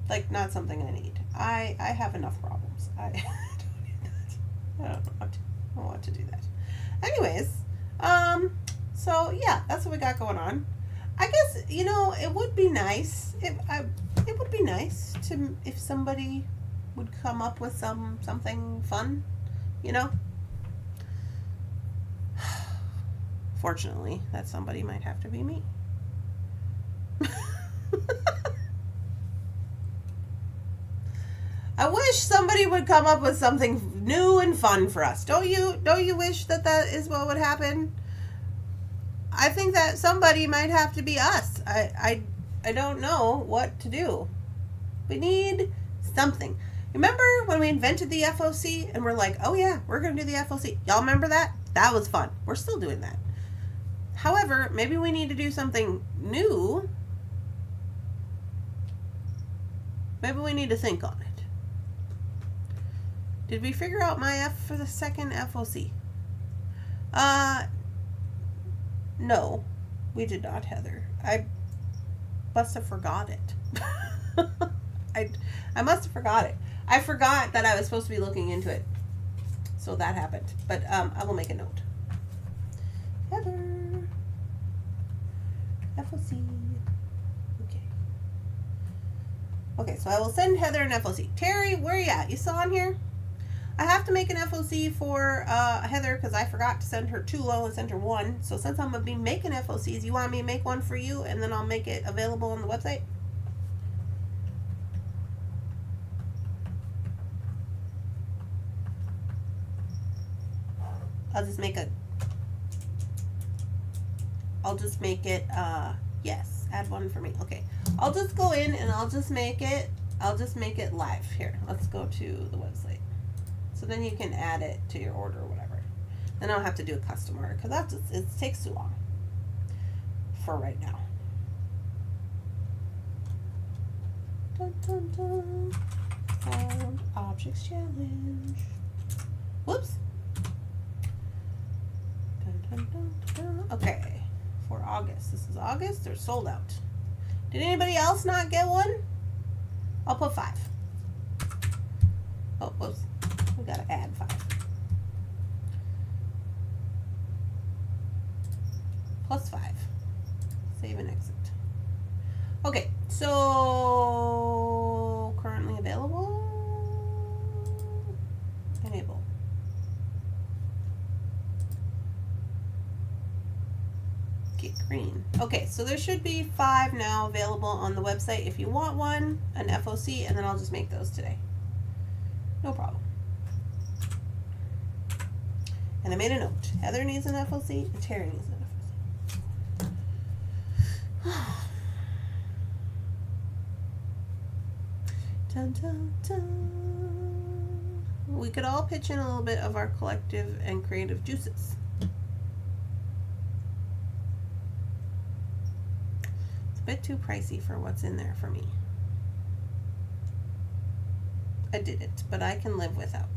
like not something I need. I have enough problems. I don't need that. I don't want to do that. Anyways, so yeah, that's what we got going on. I guess, you know, it would be nice it would be nice to if somebody would come up with something fun, you know. Fortunately, that somebody might have to be me. I wish somebody would come up with something new and fun for us. Don't you wish that is what would happen? I think that somebody might have to be us. I don't know what to do. We need something. Remember when we invented the FOC and we're like, oh yeah, we're going to do the FOC. Y'all remember that? That was fun. We're still doing that. However, maybe we need to do something new. Maybe we need to think on it. Did we figure out my F for the second FOC? No, we did not, Heather. I must have forgot it. I must have forgot it. I forgot that I was supposed to be looking into it. So that happened. But I will make a note. Heather. FOC. Okay. Okay, so I will send Heather an FOC. Terry, where are you at? You still on here? I have to make an FOC for Heather because I forgot to send her 2. I only sent her 1. So since I'm going to be making FOCs, you want me to make one for you and then I'll make it available on the website? I'll just make it, yes, add one for me. Okay. I'll just go in and I'll just make it live. Here, let's go to the website. So then you can add it to your order or whatever. Then I don't have to do a custom order because it takes too long for right now. Dun, dun, dun. Found objects challenge. Whoops. Dun, dun, dun, dun. Okay, for August. This is August. They're sold out. Did anybody else not get one? I'll put 5. Oh, whoops. We gotta add 5. Plus 5. Save and exit. Okay, so currently available. Enable. Get green. Okay, so there should be 5 now available on the website if you want one, an FOC, and then I'll just make those today. No problem. And I made a note. Heather needs an FOC, and Terry needs an FOC. Dun, dun, dun. We could all pitch in a little bit of our collective and creative juices. It's a bit too pricey for what's in there for me. I did it, but I can live without.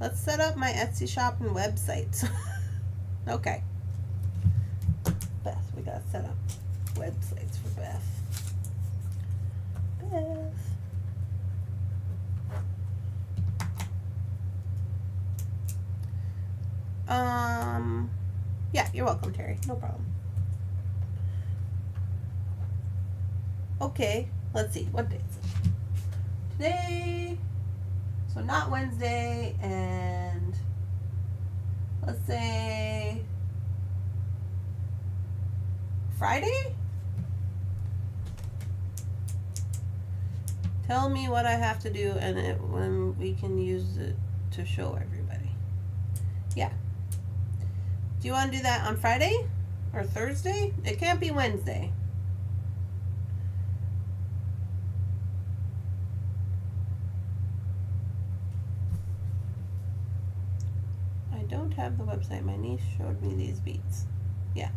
Let's set up my Etsy shop and websites. Okay. Beth, we gotta set up websites for Beth. Yeah, you're welcome, Terry. No problem. Okay, let's see. What day is it? Today. So not Wednesday, and let's say Friday? Tell me what I have to do and when we can use it to show everybody. Yeah. Do you want to do that on Friday or Thursday? It can't be Wednesday. I don't have the website. My niece showed me these beads. Yeah.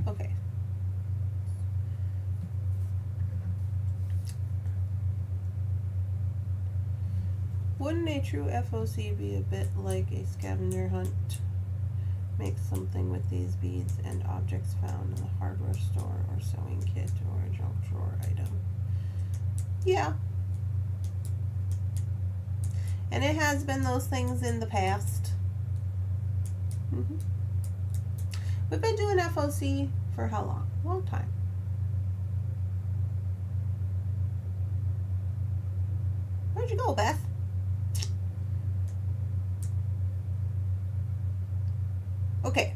Okay. Wouldn't a true FOC be a bit like a scavenger hunt? Make something with these beads and objects found in the hardware store or sewing kit or a junk drawer item. Yeah. And it has been those things in the past. We've been doing FOC for how long? Long time. Where'd you go, Beth? Okay,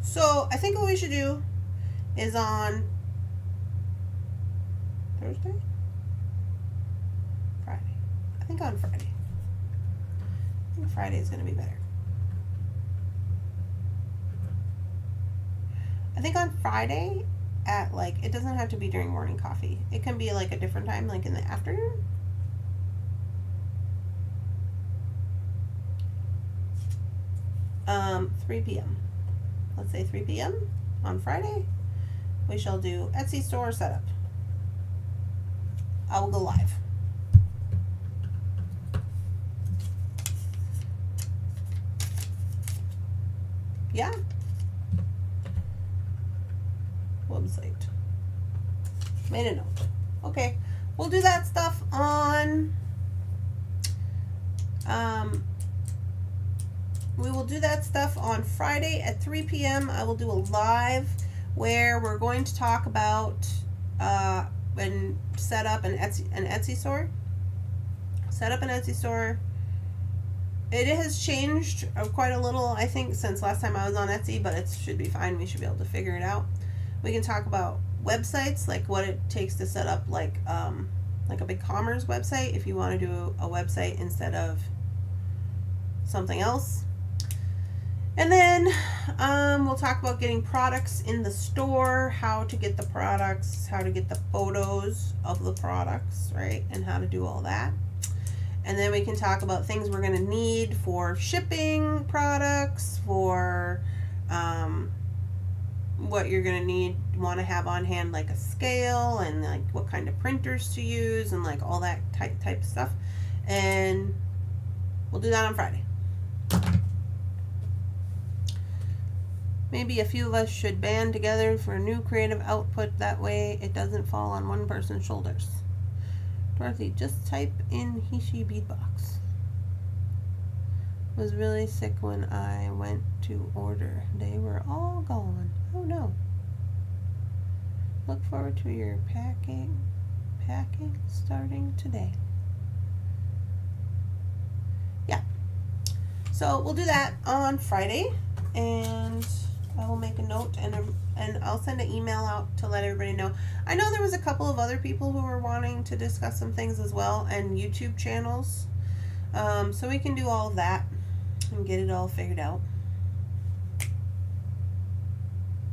so I think what we should do is on Thursday? Friday. I think on Friday. I think Friday is going to be better. I think on Friday at like, it doesn't have to be during morning coffee. It can be like a different time, like in the afternoon. 3 p.m. Let's say 3 p.m. on Friday. We shall do Etsy store setup. I will go live. Yeah. Website. Made a note. Okay. We'll do that stuff on we will do that stuff on Friday at 3 p.m. I will do a live where we're going to talk about and set up an Etsy store. Set up an Etsy store. It has changed quite a little, I think, since last time I was on Etsy, but it should be fine. We should be able to figure it out. We can talk about websites, like what it takes to set up like a BigCommerce website if you want to do a website instead of something else. And then we'll talk about getting products in the store, how to get the products, how to get the photos of the products, right? And how to do all that. And then we can talk about things we're going to need for shipping products, for what you're going to want to have on hand, like a scale, and like what kind of printers to use, and like all that type of stuff. And we'll do that on Friday. Maybe a few of us should band together for new creative output. That way it doesn't fall on one person's shoulders. Dorothy, just type in Hishi Beadbox. Was really sick when I went to order. They were all gone. Oh no. Look forward to your packing starting today. Yeah. So we'll do that on Friday, and I will make a note and I'll send an email out to let everybody know. I know there was a couple of other people who were wanting to discuss some things as well, and YouTube channels. So we can do all of that and get it all figured out.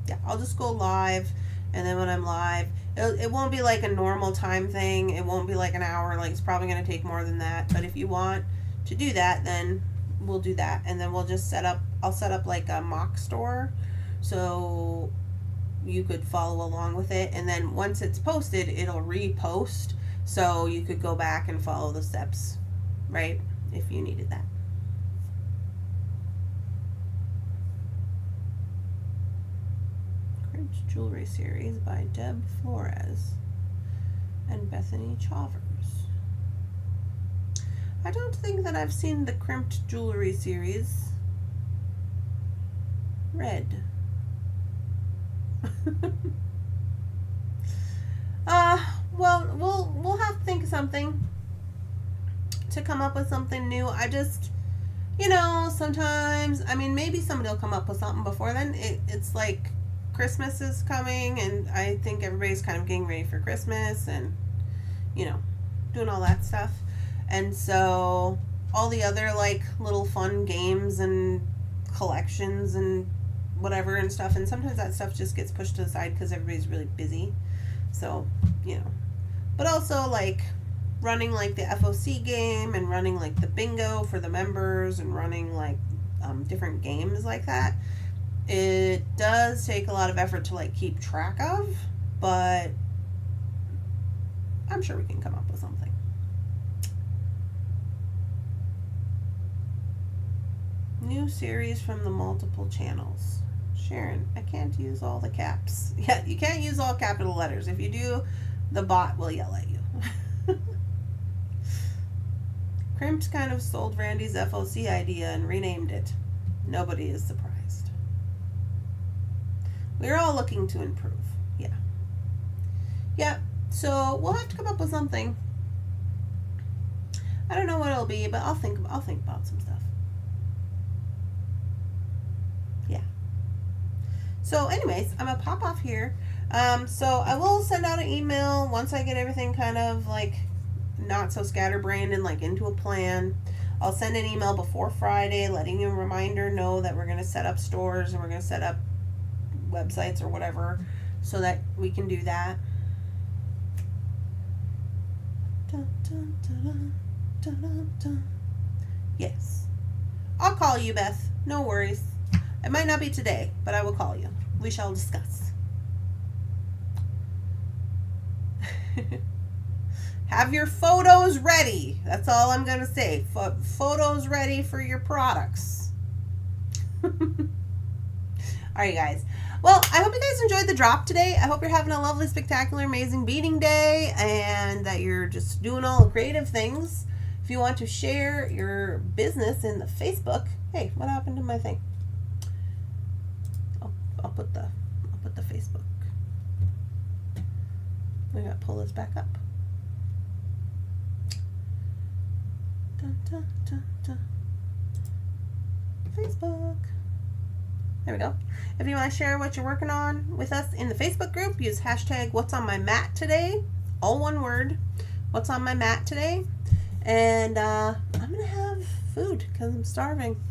Yeah, I'll just go live, and then when I'm live, it won't be like a normal time thing. It won't be like an hour. Like, it's probably going to take more than that. But if you want to do that, then we'll do that, and then we'll just I'll set up like a mock store, so you could follow along with it, and then once it's posted, it'll repost, so you could go back and follow the steps, right, if you needed that. Crimped Jewelry Series by Deb Flores and Bethany Chavers. I don't think that I've seen the Crimped Jewelry Series. Red. Well, we'll have to think of something to come up with something new. I just, sometimes, I mean, maybe somebody will come up with something before then. It's like Christmas is coming, and I think everybody's kind of getting ready for Christmas and, doing all that stuff. And so all the other like little fun games and collections and whatever and stuff, and sometimes that stuff just gets pushed to the side because everybody's really busy. So, but also like running like the FOC game and running like the bingo for the members and running like different games like that. It does take a lot of effort to like keep track of, but I'm sure we can come up with something. New series from the multiple channels. Sharon, I can't use all the caps. Yeah, you can't use all capital letters. If you do, the bot will yell at you. Crimped kind of stole Randy's FOC idea and renamed it. Nobody is surprised. We're all looking to improve. Yeah. Yeah, so we'll have to come up with something. I don't know what it'll be, but I'll think about some stuff. So anyways, I'm going to pop off here. So I will send out an email once I get everything kind of like not so scatterbrained and like into a plan. I'll send an email before Friday letting you a reminder know that we're going to set up stores and we're going to set up websites or whatever so that we can do that. Dun, dun, dun, dun, dun, dun. Yes. I'll call you, Beth. No worries. It might not be today, but I will call you. We shall discuss. Have your photos ready. That's all I'm going to say. Photos ready for your products. All right, guys. Well, I hope you guys enjoyed the drop today. I hope you're having a lovely, spectacular, amazing beading day and that you're just doing all the creative things. If you want to share your business in the Facebook, hey, what happened to my thing? I'll put the Facebook. We gotta pull this back up. Dun, dun, dun, dun. Facebook. There we go. If you want to share what you're working on with us in the Facebook group, use hashtag what's on my mat today. All one word. What's on my mat today. And I'm going to have food because I'm starving.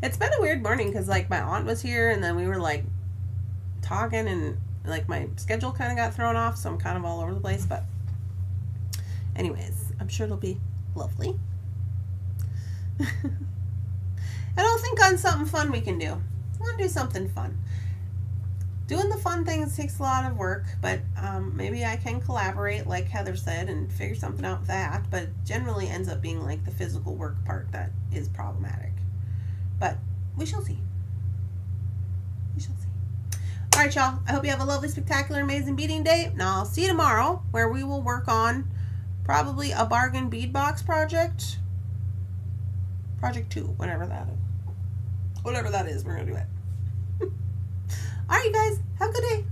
It's been a weird morning because like my aunt was here and then we were like talking and like my schedule kind of got thrown off, so I'm kind of all over the place. But anyways, I'm sure it'll be lovely. And I'll think on something fun we can do. I want to do something fun. Doing the fun things takes a lot of work, but maybe I can collaborate, like Heather said, and figure something out with that. But it generally ends up being like the physical work part that is problematic. But we shall see. We shall see. All right, y'all. I hope you have a lovely, spectacular, amazing beading day. Now I'll see you tomorrow, where we will work on probably a bargain bead box project. Project 2, whatever that is. Whatever that is, we're going to do it. All right, you guys. Have a good day.